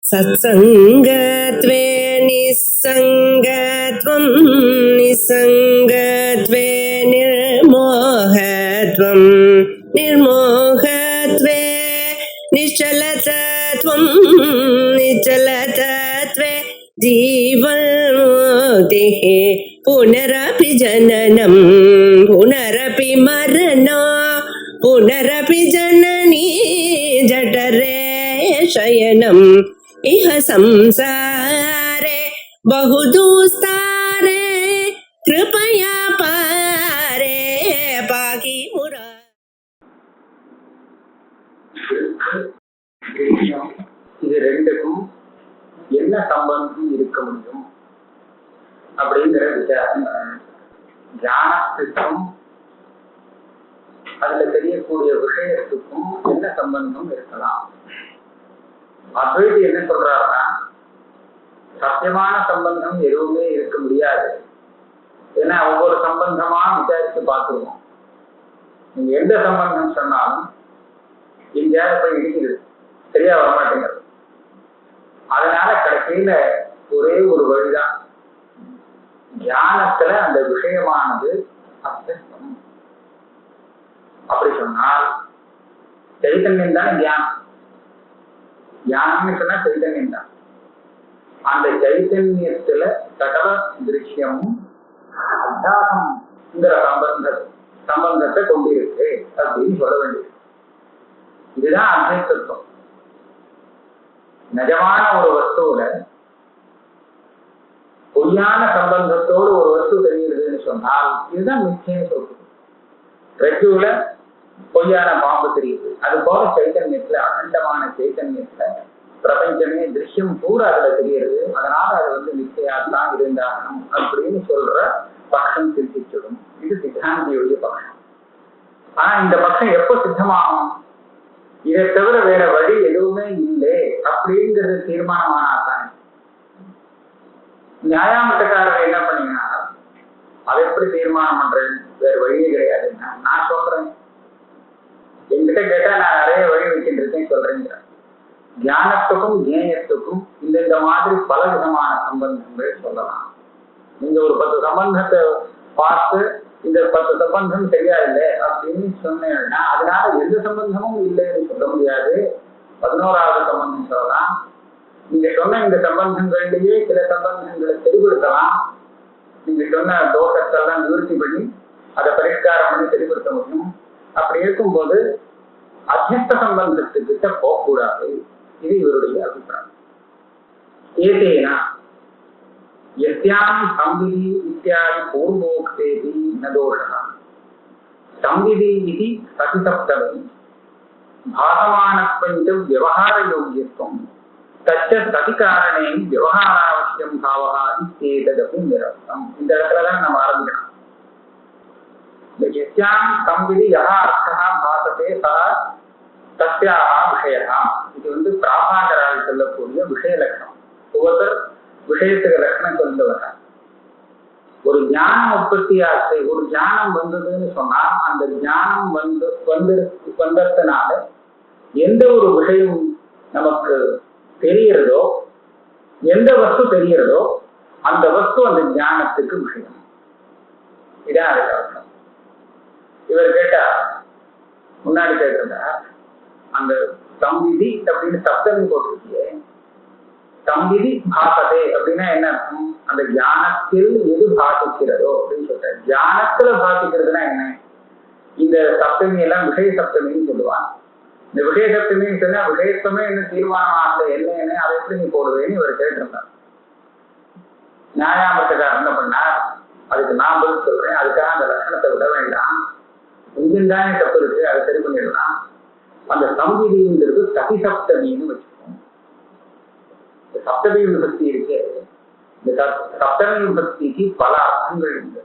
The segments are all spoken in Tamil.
सत्संगत्वे निस्संगत्वं निस्संगत्वे निर्मोहत्वं निर्मोहत्वे निश्चलतत्वं निश्चलतत्वे जीवन्मुक्तिः पुनरपि जननं पुनरपि मरणं पुनरपि जननी जठरे शयनम् इह संसारे बहुदुस्तारे कृपया पारे पाहि मुरा. இது ரெண்டுக்கும் என்ன சம்பந்தம் இருக்க முடியும் அப்படிங்கிற விசாரம். ஞானத்துக்கும் அதுல தெரியக்கூடிய விஷயத்துக்கும் என்ன சம்பந்தம் இருக்கலாம்? அத்வைதி என்ன சொல்றாருன்னா, சத்தியமான சம்பந்தம் எதுவுமே இருக்க முடியாது. ஏன்னா ஒவ்வொரு சம்பந்தமா விசாரிச்சு பார்த்துருவோம். நீங்க எந்த சம்பந்தம் சொன்னாலும் எங்கேயாவது போய் இடிக்குது, சரியா வரமாட்டேங்கிறது. அதனால கடைசியில ஒரே ஒரு வழிதான், ஞானத்துல அந்த விஷயமானது அத்தியஸ்தம். அப்படி சொன்னால் சைத்தன்யம் தானே ஞானம். ஞானம்னு சொன்னா சைத்தன்யம் தான். அந்த சைத்தன்யத்துல சகல திருஷ்யமும் அத்தியாசம்ங்கிற சம்பந்தத்தை கொண்டிருக்கு அப்படின்னு சொல்ல வேண்டியது. இதுதான் அத்தியஸ்தத்துவம். நிஜமான ஒரு வஸ்துவில பொய்யான சம்பந்தத்தோடு ஒரு வஸ்து தெரிகிறதுன்னு சொன்னால் இதுதான் மிச்சம் சொல்றது. ரெஜுல பொய்யான பாம்பு தெரியுது, அது போல சைத்தன்யத்துல அகண்டமான சைத்தன்யத்துல பிரபஞ்சமே திருஷ்யம் பூரா அதுல தெரியுது. அதனால அது நிச்சயாத்தான் இருந்தாகணும் அப்படின்னு சொல்ற பட்சம் சித்திச்சிடும். இது சித்தாந்தியுடைய பட்சம். ஆனா இந்த பட்சம் எப்ப சித்தமாகும்? இதை தவிர வேற வழி எதுவுமே இல்லை அப்படிங்கிறது தீர்மானமானாத்தான். நியாயாமட்டக்காரர் என்ன பண்ணீங்கன்னா, அதை எப்படி தீர்மானம் பண்றேன்? வேற வழியே கிடையாதுன்னா நான் சொல்றேன். என்கிட்ட கேட்டா நான் நிறைய வழி வைக்கிட்டு இருக்கேன் சொல்றேங்க. ஞானத்துக்கும் ஞேயத்துக்கும் இந்த மாதிரி பல விதமான சம்பந்தங்கள் சொல்லலாம். நீங்க ஒரு 10 சம்பந்தத்தை பார்த்து இந்த 10 சம்பந்தம் சரியா இல்லை அப்படின்னு சொன்னேன்னா அதனால எந்த சம்பந்தமும் இல்லைன்னு சொல்ல முடியாது. 11வது சம்பந்தம் சொல்லலாம். நீங்க சொன்ன இந்த சம்பந்தங்களிலேயே சில சம்பந்தங்களை சரிபடுத்தலாம். நீங்க சொன்ன தோஷத்தெல்லாம் நிவர்த்தி பண்ணி அதை பரிஷ்காரம் பண்ணி சரிபடுத்த முடியும். அப்படி இருக்கும்போது அத்தியஸ்த சம்பந்தத்துக்கிட்ட போகக்கூடாது. இது இவருடைய அபிப்பிராயம். ஏதேனா யஸ்யாம் சம்விதி இத்தியாதி பூர்வோக்தேதி ந தோஷः. சம்விதி இது சதிசப்தமே பாசமானத்வஞ்ச விவகாரயோக்கியத்துவம் தச்ச சதிகாரணே விவகாராவசியம் பாவः இत्यேததபி நிரஸ்தம். இந்த இடத்துலதான் நம்ம ஆரம்பிக்கணும். யஸ்யாம் சம்விதி யஹ அர்த்தः பாசதே சஹ தஸ்யாஹ விஷயः. இது பிராபாகரால் சொல்லக்கூடிய விஷய லட்சணம். ஒவ்வொருத்தர் விஷயத்துக்கு லட்சணம் சொல்லுவர. ஒரு ஞானம் உற்பத்தி ஆச்சு, ஒரு ஞானம் வந்ததுன்னு சொன்னா அந்த ஞானம் வந்ததுனால எந்த ஒரு விஷயம் நமக்கு தெரிகிறதோ, எந்த வஸ்து தெரிகிறதோ அந்த வஸ்து அந்த ஞானத்துக்கு விஷயம். இதான் அதுக்கு அர்த்தம். இவர் கேட்டா முன்னாடி கேட்டிருந்தா அந்த சம்விதி அப்படின்னு சப்தமி போட்டிருக்கியே, சம்விதி பாசதே அப்படின்னா என்ன அர்த்தம்? அந்த ஞானத்தில் எது பாசிக்கிறதோ அப்படின்னு சொல்ற. ஞானத்துல பாசிக்கிறதுனா என்ன? இந்த சப்தமி எல்லாம் விஷய சப்தமின்னு சொல்லுவான். இந்த விஷய சப்தமின்னு சொன்னா விஷயத்துவமே என்ன தீர்மானம் ஆகல, என்ன அதை எப்படி நீ போடுவேன்னு இவர் கேட்டிருந்தார். நியாயாமத்துக்காரர் என்ன பண்ணார்? அதுக்கு நான் பதில் சொல்றேன். அதுக்காக அந்த லட்சணத்தை விட வேண்டாம். இன்ஜின் தானே தப்பு இருக்கு, அதை சரி பண்ணிடலாம். அந்த சம்விதிங்கிறது சதிசப்தமின்னு வச்சுக்கோம். இந்த சப்தமி விபக்தி இருக்கு. இந்த சப்தமி விபக்திக்கு பல அர்த்தங்கள் உண்டு.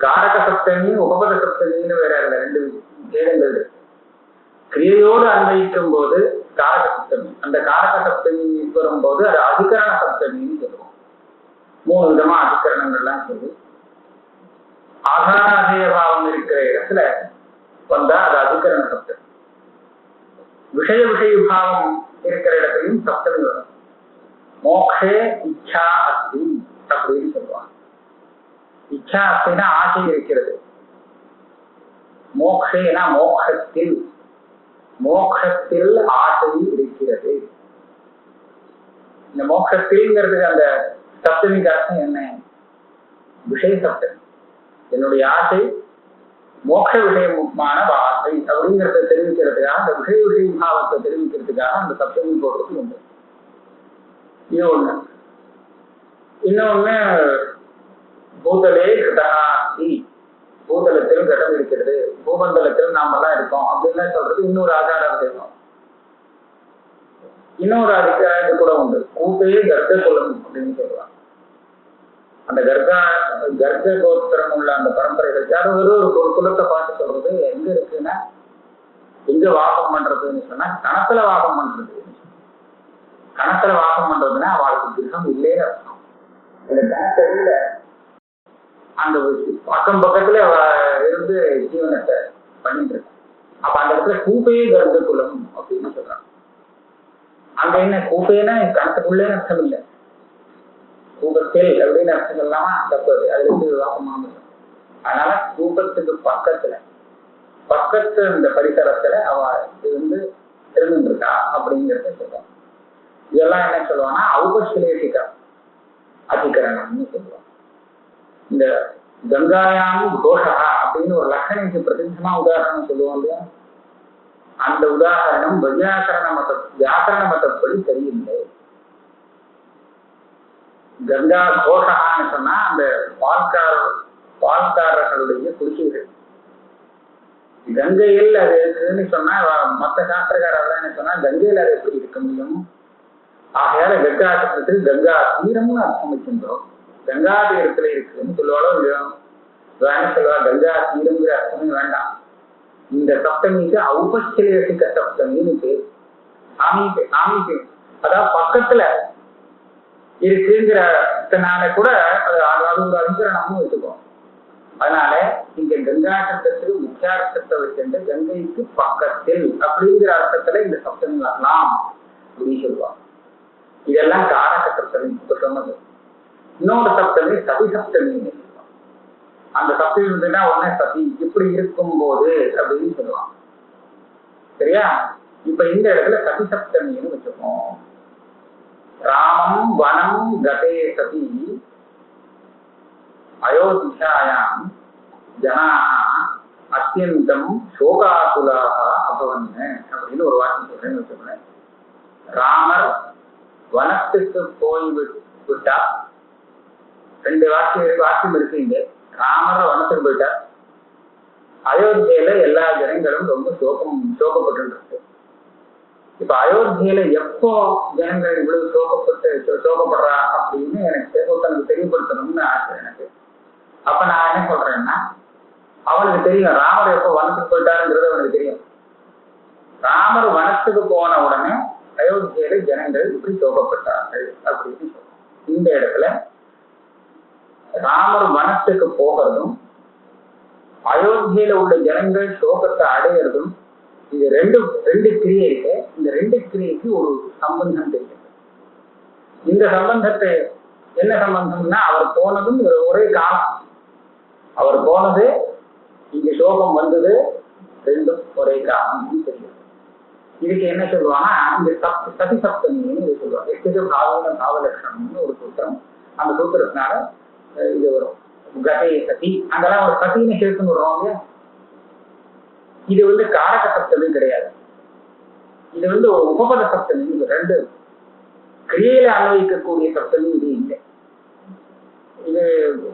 காரக சப்தமி உபபத சப்தமின்னு வேற ரெண்டு வேதங்கள் இருக்கு. கிரியையோடு அன்வயிக்கும் போது காரக சப்தமி, அந்த காரக சப்தமி வரும்போது அது அதிகரண சப்தமின்னு சொல்லுவோம். 3 விதமா அதிகரணங்கள்லாம் சொல்லி ஆதாராதேய பாவம் இருக்கிற இடத்துல வந்தா அது அதிகரண சப்தம். விஷய விஷய பாவம் இருக்கிற இடத்துலையும் சப்தமி வரும். மோக்ஷே இச்சா அஸ்தி அப்படின்னு சொல்லுவாங்க. இச்சா அஸ்தினா ஆசை இருக்கிறது. மோக்ஷேனா மோக்ஷத்தில், மோக்ஷத்தில் ஆசை இருக்கிறது. இந்த மோட்சத்தில்ங்கிறதுக்கு அந்த சப்தமிக்கு அர்த்தம் என்ன? விஷய சப்தமி. என்னுடைய ஆசை மோட்ச விஷயமான ஆசை அப்படிங்கிறத தெரிவிக்கிறதுக்காக, அந்த விஷய பாவத்தை தெரிவிக்கிறதுக்காக அந்த சப்தமி போடுறது உண்டு. இது ஒண்ணு. இன்னொன்னு பூதலே கிருதகாஸ்தி, பூதலத்தில் கடம் இருக்கிறது, பூமண்டலத்தில் நாம எல்லாம் இருக்கோம் அப்படின்னு சொல்றது இன்னொரு ஆதாரம் தெரியும். இன்னொரு இது கூட உண்டு. கூப்பே கர்க்க குலம் அப்படின்னு சொல்லுவாங்க. அந்த கர்க்க கோத்திரம் உள்ள அந்த பரம்பரைகள் யாரும் ஒரு குலத்தை பார்த்து சொல்றது எங்க இருக்குன்னா, எங்க வாசம் பண்றதுன்னு சொன்னா கணத்துல வாசம் பண்றது. கணத்துல வாசம் பண்றதுன்னா அவளுக்கு கிரகம் இல்லைன்னு அர்த்தம். இந்த கணத்தை இல்ல, அந்த பக்கம் பக்கத்துல இருந்து ஜீவனத்தை பண்ணிட்டு இருக்கு. அப்ப அந்த இடத்துல கூப்பே கர்க்க குலம் அப்படின்னு சொல்றாங்க. அங்க என்ன கூப்பேன்னா கணத்துக்குள்ளே அர்த்தம் இல்லை, கூபத்தில் அப்படின்னு அர்த்தம் சொல்லாம தப்பது. அதுல இருந்து வாசமாக. அதனால கூபத்துக்கு பக்கத்து இந்த பரிசரத்துல அவ இருந்து இருந்துருக்கா அப்படிங்கிறத சொல்லுவாங்க. இதெல்லாம் என்ன சொல்லுவாங்கன்னா ஔபஸ்லேஷிகா அதிகரணம்னு சொல்லுவாங்க. இந்த கங்காயாமி கோஷா அப்படின்னு ஒரு லட்சணைக்கு பிரதிநிதமா உதாரணம் சொல்லுவோம் இல்லையா, அந்த உதாரணம் வியாக்கரண மதப்படி சரியில்லை. கங்கா கோஷகான்னு சொன்னா அந்த பால்காரர்களுடைய குடிசைகள். கங்கையில் அது இருக்குன்னு சொன்னா மற்ற சாஸ்திரக்காரர்கள் என்ன சொன்னா கங்கையில் அது எப்படி இருக்க முடியும்? ஆகையால கங்கா சப்தத்துக்கு கங்கா தீரம்னு அர்த்தம் வச்சிருந்தோம். கங்கா தீரத்துல இருக்குன்னு சொல்லுவாளோ இல்லையோ, சொல்லுவா கங்கா தீரம்ங்கிற அர்த்தமே வேண்டாம். இந்த சப்தமிக்கு ஔபஸ்லேஷிக சப்தமின்னு பேர். அதாவது பக்கத்துல இருக்குங்கிறதுனால கூட அது ஒரு அதிகரணமும் வச்சுக்கோம். அதனால இங்க கங்கா சப்தத்துக்கு முக்கியார்த்தத்தை வச்சிருந்து கங்கைக்கு பக்கத்தில் அப்படிங்கிற அர்த்தத்துல இந்த சப்தமி வரலாம் அப்படின்னு சொல்லுவாங்க. இதெல்லாம் காரக சப்தமி இப்ப சொன்னது. இன்னொரு சப்தமி சதி சப்தமின்னு சொல்லுவாங்க. அந்த சப்தமி இருந்ததுன்னா உடனே சதி இப்படி இருக்கும் போது அப்படின்னு சொல்லுவாங்க. சரியா? இப்ப இந்த இடத்துல சதி சப்தமின்னு வச்சுக்கோம். ராமம் வனம் கதே சதி அயோத்தியாயாம் ஜனாஹ அத்யந்தம் சோகாகுலாக அபவன் அப்படின்னு ஒரு வாக்கியம் சொல்றேன்னு வச்சுக்கோங்க. ராமர் வனத்துக்கு போய் விட்டா, ரெண்டு வாக்கியம் இருக்கு இங்க. ராமர் வனத்துக்கு போயிட்டார். அயோத்தியில எல்லா ஜனங்களும் ரொம்ப சோகப்பட்டு இருக்கு. இப்ப அயோத்தியில எப்போ ஜனங்கள் இவ்வளவு சோகப்படுறா அப்படின்னு எனக்கு ஒருத்தனுக்கு தெரியப்படுத்தணும்னு ஆசை எனக்கு. அப்ப நான் என்ன சொல்றேன்னா, அவனுக்கு தெரியும் ராமர் எப்போ வனத்துக்கு போயிட்டாருங்கிறது அவனுக்கு தெரியும். ராமர் வனத்துக்கு போன உடனே அயோத்தியில ஜனங்கள் இப்படி சோகப்பட்டார்கள் அப்படின்னு சொல்றோம். இந்த இடத்துல ராமர் வனத்துக்கு போகிறதும் அயோத்தியில உள்ள ஜனங்கள் சோகத்தை அடையிறதும், இது ரெண்டு கிரியை இருக்கு. இந்த ரெண்டு கிரியைக்கு ஒரு சம்பந்தம் தெரியும். இந்த சம்பந்தத்தை என்ன சம்பந்தம்னா, அவர் போனதும் ஒரே காலம். அவர் போனது, இங்க சோகம் வந்தது, ரெண்டும் ஒரே காலம் தெரியும். இதுக்கு என்ன சொல்லுவாங்கன்னா இந்த சதி சப்தமின்னு சொல்லுவாங்க. எட்டு பாவன பாவலட்சணம்னு ஒரு சூத்திரம். அந்த சூத்திரத்தினால இது வரும். கதை சதி, அங்கெல்லாம் ஒரு சதின்னு சேர்த்துன்னு விடுறோம் இல்லையா. இது காரக சப்தமி கிடையாது. இது ஒரு உபபத சப்தமி. இது ரெண்டு கிரியையில அன்வயிக்கக்கூடிய சப்தமி இது இல்லை. இது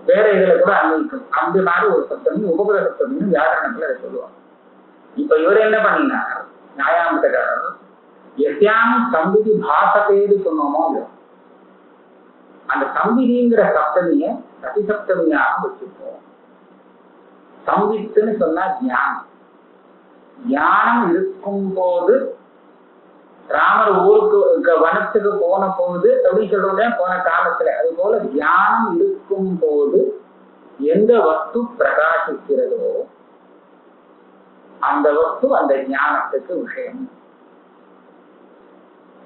வேற இதுல கூட அன்வயிக்கும். அந்த மாதிரி ஒரு சப்தமி உபபத சப்தமின்னு வியாக்கரணத்துல அதை சொல்லுவாங்க. இப்ப இவர் என்ன பண்ணினார், நியாயாந்தக்காரர் எஸ்யாம் சம்பிதி பாசத்தேன்னு சொன்னோமோ இல்லையோ, அந்த சம்பிதிங்கிற சப்தமிய சதி சப்தமியாக வச்சுப்போம். சம்பித்துன்னு சொன்னா ஞானம். ஞானம் இருக்கும் போது, ராமர் ஊருக்கு வனத்துக்கு போன போது அப்படின்னு சொல்றோம் போன காலத்துல, அது போல தியானம் இருக்கும் போது எந்த வஸ்து பிரகாசிக்கிறதோ அந்த வஸ்து அந்த ஞானத்துக்கு விஷயம்.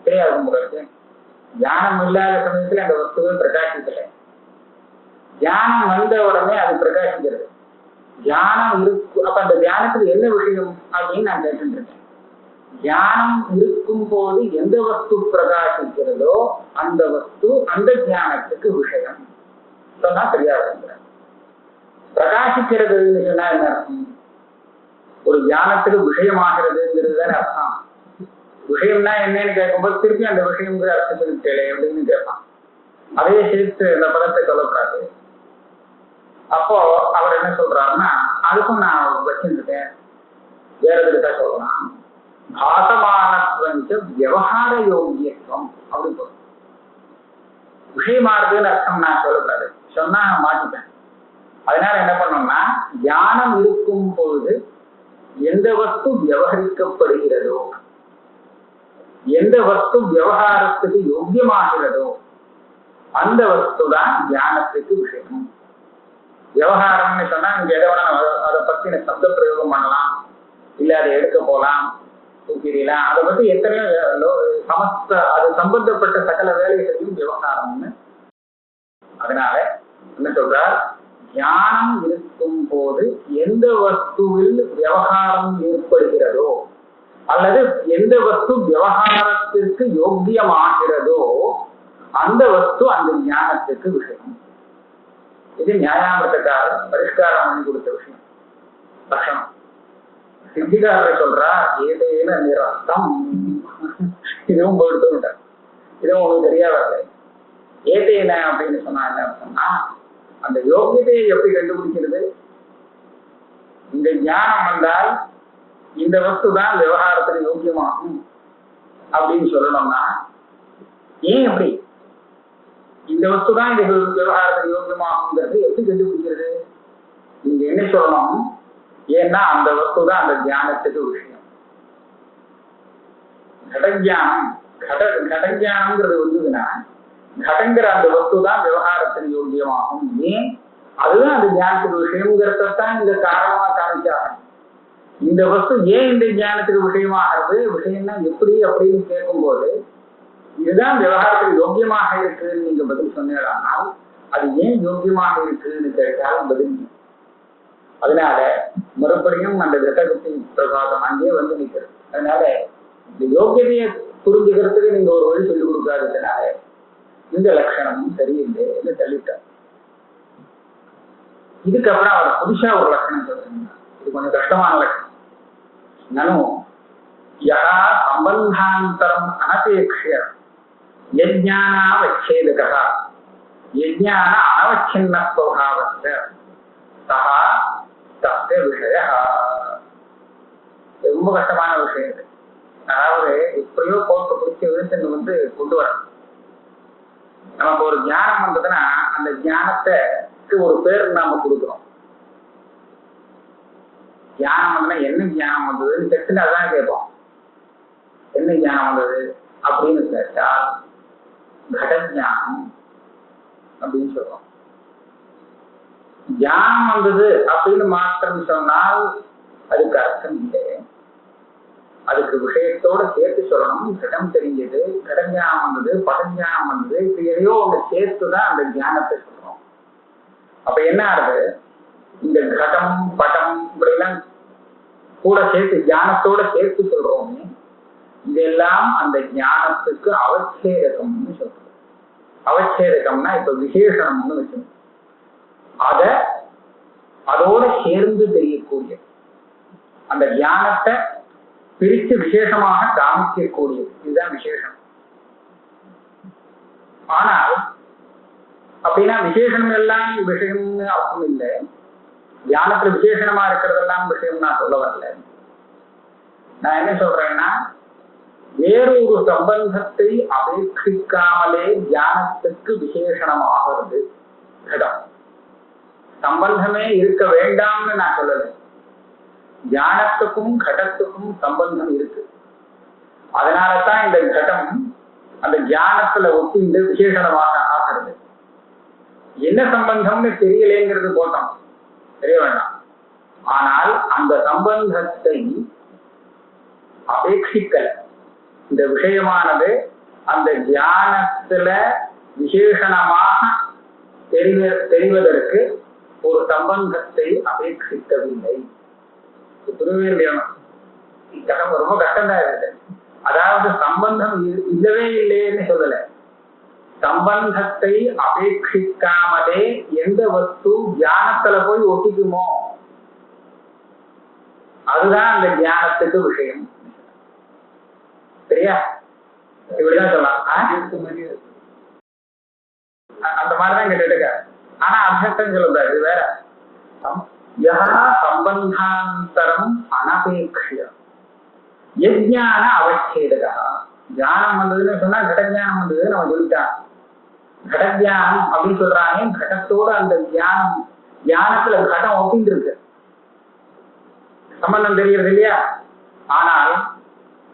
தெரியாது உங்களுக்கு. தியானம் இல்லாத சமயத்துல அந்த வஸ்துவை பிரகாசிக்கல. தியானம் வந்த உடனே அது பிரகாசிக்கிறது. தியானம் இருக்கு. அப்ப அந்த தியானத்துல என்ன விஷயம் அப்படின்னு நான் கேட்டு இருக்கேன். தியானம் இருக்கும் போது எந்த வஸ்து பிரகாசிக்கிறதோ அந்த வஸ்து அந்த தியானத்துக்கு விஷயம் சொன்னா சரியா இருக்கிறேன். பிரகாசிக்கிறதுன்னு சொன்னா என்ன அர்த்தம்? ஒரு தியானத்துக்கு விஷயமாகிறதுங்கிறது தானே அர்த்தம். விஷயம்னா என்னன்னு கேட்கும்போது திருப்பி அந்த விஷயங்கிற அர்த்தத்துக்கு கேளு அப்படின்னு கேட்பான். அதே சேர்த்து அந்த பதத்தை சொல்லக்கூடாது. அப்போ அவர் என்ன சொல்றாருன்னா, அதுக்கும் நான் வச்சிருக்கேன், வேற எதுக்கா சொல்லலாம், பாசமானத்வஞ்ச விவகார யோகியத்துவம் அப்படின்னு சொல்றேன். விஷயமானதுன்னு அர்த்தம் நான் சொல்லக்கூடாது, சொன்னா நான் மாட்டிப்பேன். அதனால என்ன பண்ணோம்னா, தியானம் இருக்கும் பொழுது எந்த வஸ்து விவகரிக்கப்படுகிறதோ, எந்த வஸ்து விவகாரத்துக்கு யோக்கியமாகிறதோ அந்த வஸ்து தான் தியானத்துக்கு விஷயம். விவகாரம்னு சொன்னா நீங்க எதை வேணா அதை பத்தி சப்த பிரயோகம் பண்ணலாம், இல்ல அதை எடுக்க போலாம், தூக்கிடலாம், அதை பத்தி எத்தனையோ சமஸ்த அது சம்பந்தப்பட்ட சகல வேலைகளையும் விவகாரம்னு. அதனால என்ன சொல்றார், தியானம் இருக்கும் போது எந்த வஸ்துவில் விவகாரம் ஏற்படுகிறதோ அல்லது எந்த வஸ்து விவகாரத்திற்கு யோக்கியமாகிறதோ அந்த வஸ்து அந்த ஞானத்துக்கு விஷயம். இது நியாயாமிரதக்காரர் பரிஷ்காரம் பண்ணி கொடுத்த விஷயம், லட்சணம். சித்திகாரரை சொல்றா, ஏதேன நிரஸ்தம். இதுவும் போயிட்டு விட்டார், இதுவும் உங்களுக்கு தெரியா வரல. ஏதேன அப்படின்னு சொன்னா என்ன அர்த்தம்னா, அந்த யோகியதையை எப்படி கண்டுபிடிக்கிறது? இந்த ஞானம் வந்தால் இந்த வஸ்து தான் விவகாரத்துக்கு யோக்கியமாகும் அப்படின்னு சொல்லணும்னா, ஏன் எப்படி இந்த வஸ்து தான் இந்த விவகாரத்துக்கு யோக்கியமாகுங்கிறது எப்படி கண்டுபிடிக்கிறது? நீங்க என்ன சொல்லணும், ஏன்னா அந்த வஸ்து தான் அந்த தியானத்துக்கு விஷயம். கடஜானம், கடஜானம்ங்கிறது வந்ததுன்னா, கடங்கிற அந்த வஸ்து தான் விவகாரத்துக்கு யோக்கியமாகும். ஏன்? அதுதான் அந்த தியானத்துக்கு விஷயம்ங்கிறதான் இந்த காரணமா காமிச்சாங்க. இந்த வஸ்து ஏன் இந்த தியானத்துக்கு விஷயமாகிறது, விஷயம்னா எப்படி அப்படின்னு கேட்கும்போது, இதுதான் விவகாரத்துக்கு யோக்கியமாக இருக்குன்னு நீங்க பதில் சொன்னீங்கன்னால், அது ஏன் யோக்கியமாக இருக்குன்னு கேட்டாலும் பதில். அதனால மறுபடியும் அந்த கிரகத்தி பிரகாசம் அங்கே வந்து நிற்கிறது. அதனால இந்த யோக்கியதையை புரிஞ்சுக்கிறதுக்கு நீங்க ஒரு வழி சொல்லிக் கொடுக்காததுனால இந்த லட்சணமும் சரியில்லை என்று தள்ளிட்டார். இதுக்கப்புறம் அவர் புதுசா ஒரு லட்சணம் சொல்றீங்க, இது கொஞ்சம் கஷ்டமான லட்சணம். நானும் யஹா சம்பந்தாந்தரம் அனபேக்ஷ்ய யஜ்ஞானாவச்சேதகः யஜ்ஞான அனவச்சின்ன ஸ்வபாவஸ்ய சஹா தஸ்ய விஷயः. ரொம்ப கஷ்டமான விஷயம் இது. அதாவது எப்படியோ போட்டு பிடிச்ச விழுத்து வந்து கொண்டு வரணும். நமக்கு ஒரு ஞானம் வந்ததுன்னா அந்த ஞானத்துக்கு ஒரு பேர் நாம கொடுக்குறோம். தியானம் வந்ததுன்னா என்ன ஞானம் வந்ததுன்னு செட்டுல அதான் கேட்போம். என்ன ஞானம் வந்தது அப்படின்னு கேட்டால் கடஞானம் அப்படின்னு சொல்றோம். தியானம் வந்தது அப்படின்னு மாத்திரம் சொன்னால் அதுக்கு அர்த்தம் இல்லை, அதுக்கு விஷயத்தோட சேர்த்து சொல்லணும். கடம் தெரிஞ்சது, கடஞானம் வந்தது, படஞானம் வந்தது, இப்ப எதையோ ஒண்ணு சேர்த்துதான் அந்த தியானத்தை சொல்றோம். அப்ப என்ன ஆகுது, இந்த கடம் படம் இப்படிலாம் கூட சேர்த்து தியானத்தோட சேர்த்து சொல்றோம். இதெல்லாம் அந்த ஞானத்துக்கு அவச்சேதகம்னு சொல்றோம். அவச்சேதகம்னா இப்ப விசேஷணம்னு வச்சுக்கணும், அதோட சேர்ந்து தெரியக்கூடிய அந்த ஞானத்தை பிரித்து விசேஷமாக காமிக்கக்கூடிய இதுதான் விசேஷம். ஆனால் அப்படின்னா விசேஷம் எல்லாம் விஷயம்னு அர்த்தம் இல்லை. தியானத்துல விசேஷமா இருக்கிறதெல்லாம் விஷயம் நான் சொல்ல வரல. நான் என்ன சொல்றேன்னா, வேறொரு சம்பந்தத்தை அபேட்சிக்காமலே தியானத்துக்கு விசேஷணமாகிறது கடம். சம்பந்தமே இருக்க வேண்டாம்னு நான் சொல்லலை. தியானத்துக்கும் கடத்துக்கும் சம்பந்தம் இருக்கு. அதனாலதான் இந்த கடம் அந்த தியானத்துல ஒட்டி இந்த விசேஷணமாக ஆகிறது. என்ன சம்பந்தம்னு தெரியலேங்கிறது போட்டோம், தெரிய வேண்டாம். ஆனால் அந்த சம்பந்தத்தை அபேட்சிக்கல. இந்த விஷயமானது அந்த ஞானத்துல விசேஷணமாக தெரிவதற்கு ஒரு சம்பந்தத்தை அபேட்சிக்கவில்லை. கட்டம் ரொம்ப கஷ்டம்தான் இருக்கு. அதாவது சம்பந்தம் இல்லவே இல்லைன்னு சொல்லல, சம்பந்தத்தை அபேட்சிக்காமலே எந்த வஸ்து ஞானத்துல போய் ஒட்டிக்குமோ அதுதான் அந்த ஞானத்துக்கு விஷயம். சரியா? இப்படிதான் சொல்லலாம். அந்த மாதிரிதான் கேட்டுக்க. ஆனா அர்த்தம் சொல்லக்கூடாது, வேற. சம்பந்தாந்தரம் அனபேட்சிய யஜ்ஞான அவச்சேதகா. ஞானம் வந்ததுன்னு சொன்னா கடஜானம் வந்தது நம்ம சொல்லிட்டான். கடஜானம் அப்படின்னு சொல்றாங்க. கடத்தோட அந்த ஞானத்துல கடம் ஒட்டிட்டு இருக்கு, சம்பந்தம் தெரியறது இல்லையா? ஆனால்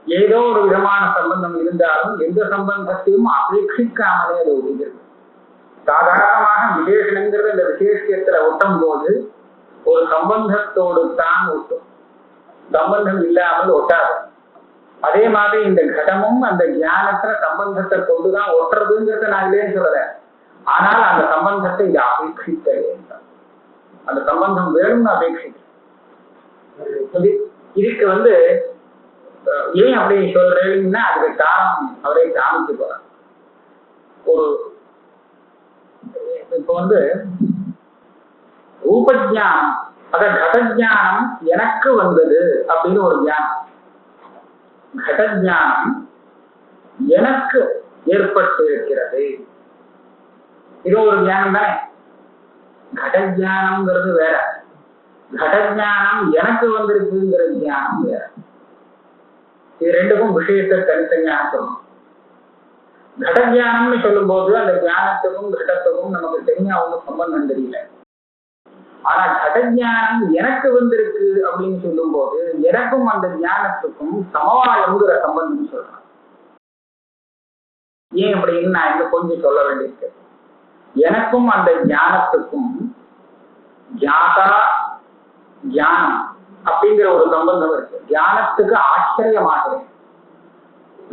ஏதோ ஒரு விதமான சம்பந்தம் இருந்தாலும் எந்த சம்பந்தத்தையும் அபேட்சிக்காமலே அது ஒட்டிக்கிறது. சாதாரணமாக விசேஷங்கிறது இந்த விசேஷத்துல ஒட்டும் போது ஒரு சம்பந்தத்தோடு தான் ஒட்டும், சம்பந்தம் இல்லாமல் ஒட்டாது. அதே மாதிரி இந்த கடமும் அந்த ஞானத்துல சம்பந்தத்தை கொண்டுதான் ஒட்டுறதுங்கிறத நான் இல்லைன்னு சொல்றேன். ஆனால் அந்த சம்பந்தத்தை இது அபேட்சிக்க வேண்டும், அந்த சம்பந்தம் வேணும்னு அபேட்சிக்க. இதுக்கு ஏன் அப்படி சொல்றேன்னா அதுக்கு காரணம் அவரே காமிச்சு போறார். ஒரு இப்ப ரூபஜானம், அத கடஜானம் எனக்கு வந்தது அப்படின்னு ஒரு ஞானம். கடஜானம் எனக்கு ஏற்பட்டு இருக்கிறது, இது ஒரு ஞானம் தானே. கடஜானம்ங்கிறது வேற, கடஜானம் எனக்கு வந்திருக்குங்கிற ஞானம் வேற. இது ரெண்டுக்கும் விஷயத்தை தனித்தனியாக சொல்லணும். கடஜானம்னு சொல்லும் போது அந்த ஞானத்துக்கும் கடத்துக்கும் நமக்கு தெரிஞ்ச ஒன்றும் சம்பந்தம் தெரியல. ஆனா கடஜானம் எனக்கு வந்திருக்கு அப்படின்னு சொல்லும் போது எனக்கும் அந்த ஞானத்துக்கும் சமவாயங்கிற சம்பந்தம் சொல்றேன். ஏன் அப்படின்னு நான் இன்னும் கொஞ்சம் சொல்ல வேண்டியிருக்கு. எனக்கும் அந்த ஞானத்துக்கும் ஜாதா ஞானம் அப்படிங்கிற ஒரு சம்பந்தம் இருக்கு. ஞானத்துக்கு ஆச்சரியமாகிறேன்,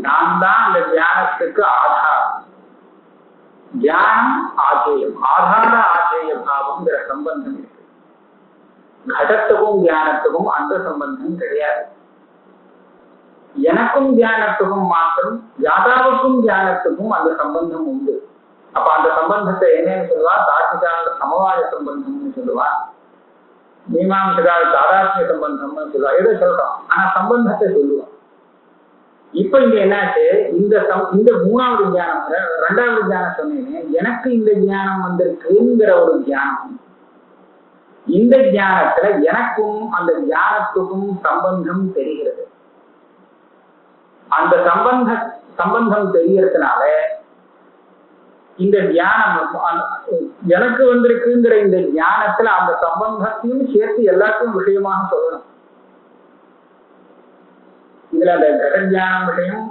நான் தான் அந்த ஞானத்துக்கு ஆதாரம். ஞானம் ஆச்சரியம், ஆதார ஆச்சரிய பாவம்ங்கிற சம்பந்தம் இருக்கு. கடத்துக்கும் ஞானத்துக்கும் அந்த சம்பந்தம் கிடையாது. எனக்கும் ஞானத்துக்கும் மாத்திரம், யாதாவுக்கும் ஞானத்துக்கும் அந்த சம்பந்தம் உண்டு. அப்ப அந்த சம்பந்தத்தை என்னன்னு சொல்லுவா? தார்க்கிகால சமவாய சம்பந்தம்னு சொல்லுவா, மீமாம்சகால தாதாத்மிய சம்பந்தம்னு சொல்லுவா. எதை சொல்றோம், ஆனா சம்பந்தத்தை சொல்லுவோம். இப்ப இங்க என்னாச்சு, இந்த மூணாவது ஞானம், ரெண்டாவது ஞானம் சொன்னேன்னு, எனக்கு இந்த ஞானம் வந்திருக்குங்கிற ஒரு ஞானம். இந்த ஞானத்துல எனக்கும் அந்த ஞானத்துக்கும் சம்பந்தம் தெரிகிறது. அந்த சம்பந்தம் தெரியறதுனால இந்த ஞானம் எனக்கு வந்திருக்குங்கிற இந்த ஞானத்துல அந்த சம்பந்தத்தையும் சேர்த்து எல்லாத்தையும் விஷயமாக சொல்லணும். இதுல அந்த கடஞானம் விஷயம்,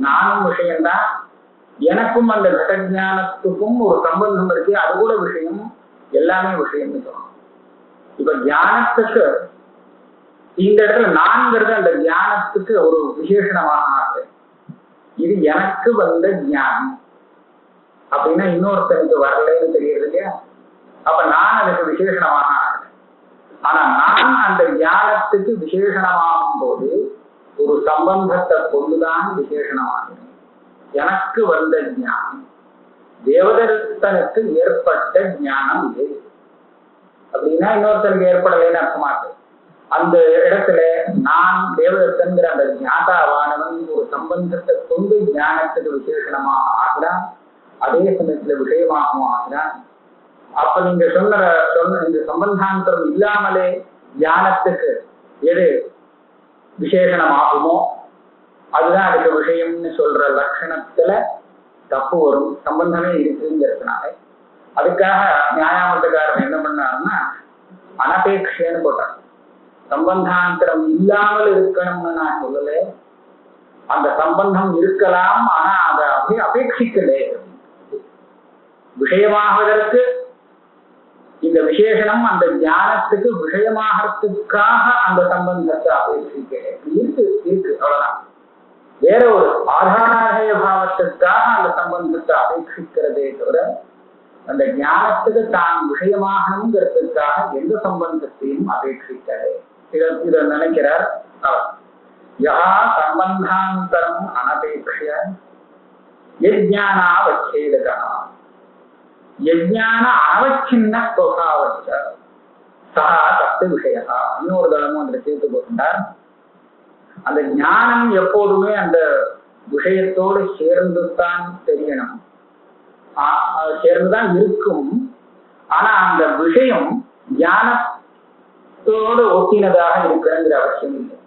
நானும் விஷயம்தான். எனக்கும் அந்த கடஞானத்துக்கும் ஒரு சம்பந்தம் இருக்கு, அது கூட விஷயம், எல்லாமே விஷயம்னு சொல்லணும். இப்ப ஞானத்துக்கு இந்த இடத்துல நான்கிறது அந்த ஞானத்துக்கு ஒரு விசேஷணமாக ஆகுது. இது எனக்கு வந்த ஞானம் அப்படின்னா இன்னொருத்தனுக்கு வரலன்னு தெரியுது இல்லையா? அப்ப நான் அதுக்கு விசேஷணமாக ஆகுது. ஆனா நான் அந்த ஞானத்துக்கு விசேஷணமாகும் போது ஒரு சம்பந்தத்தை கொண்டுதான் விசேஷணமாகிறேன். எனக்கு வந்த ஞானம் தேவதத்தனுக்கு ஏற்பட்ட ஞானம் இது அப்படின்னா இன்னொருத்தனுக்கு ஏற்படலைன்னு அர்த்தமாக்கு. அந்த இடத்துல நான் தேவதத்தன்கிற அந்த ஞாதாவானவன் ஒரு சம்பந்தத்தை கொண்டு ஞானத்துக்கு விசேஷணமாக ஆகிறான், அதே சமயத்துல விஷயமாகவும் ஆகிறான். அப்ப நீங்க சொன்ன இந்த சம்பந்தாந்தரம் இல்லாமலே ஞானத்துக்கு எது விசேஷணமாகுமோ அதுதான் அதுக்கு விஷயம்னு சொல்ற லட்சணத்துல தப்பு வரும். சம்பந்தமே இருக்குங்கிறதுனால அதுக்காக நியாயாமத்துக்காரன் என்ன பண்ணாருன்னா அனபேட்சைன்னு போட்டார். சம்பந்தாந்தரம் இல்லாமல் இருக்கணும்னு நான் சொல்லல, அந்த சம்பந்தம் இருக்கலாம், ஆனா அதை அப்படியே அபேட்சிக்கலே. விஷயமாவதற்கு இந்த விசேஷனம் அந்த ஞானத்துக்கு விஷயமாகறதுக்காக அந்த சம்பந்தத்தை அபேட்சிக்க இருக்கு, அவ்வளவுதான். வேற ஒரு ஆதாராய பாவத்திற்காக அந்த சம்பந்தத்தை அபேட்சிக்கிறதே தவிர அந்த ஞானத்துக்கு தான் விஷயமாகணுங்கிறதுக்காக எந்த சம்பந்தத்தையும் அபேட்சிக்கலை. இதை நினைக்கிறார் அவர். யா சம்பந்தாந்தரம் அனபேட்சிய யஜ்ஞானாவச்சேதகா யஜ்ஞான அவச்சின்ன ஸ்வபாவச்ச சஹா தத்து விஷயா. இன்னொரு தளமும் அந்த சேர்த்து போட்டார். அந்த ஞானம் எப்போதுமே அந்த விஷயத்தோடு சேர்ந்துதான் தெரியணும், சேர்ந்துதான் இருக்கும். ஆனா அந்த விஷயம் ஞானத்தோடு ஒட்டினதாக இருக்கிறங்கிற அவசியம் இல்லை.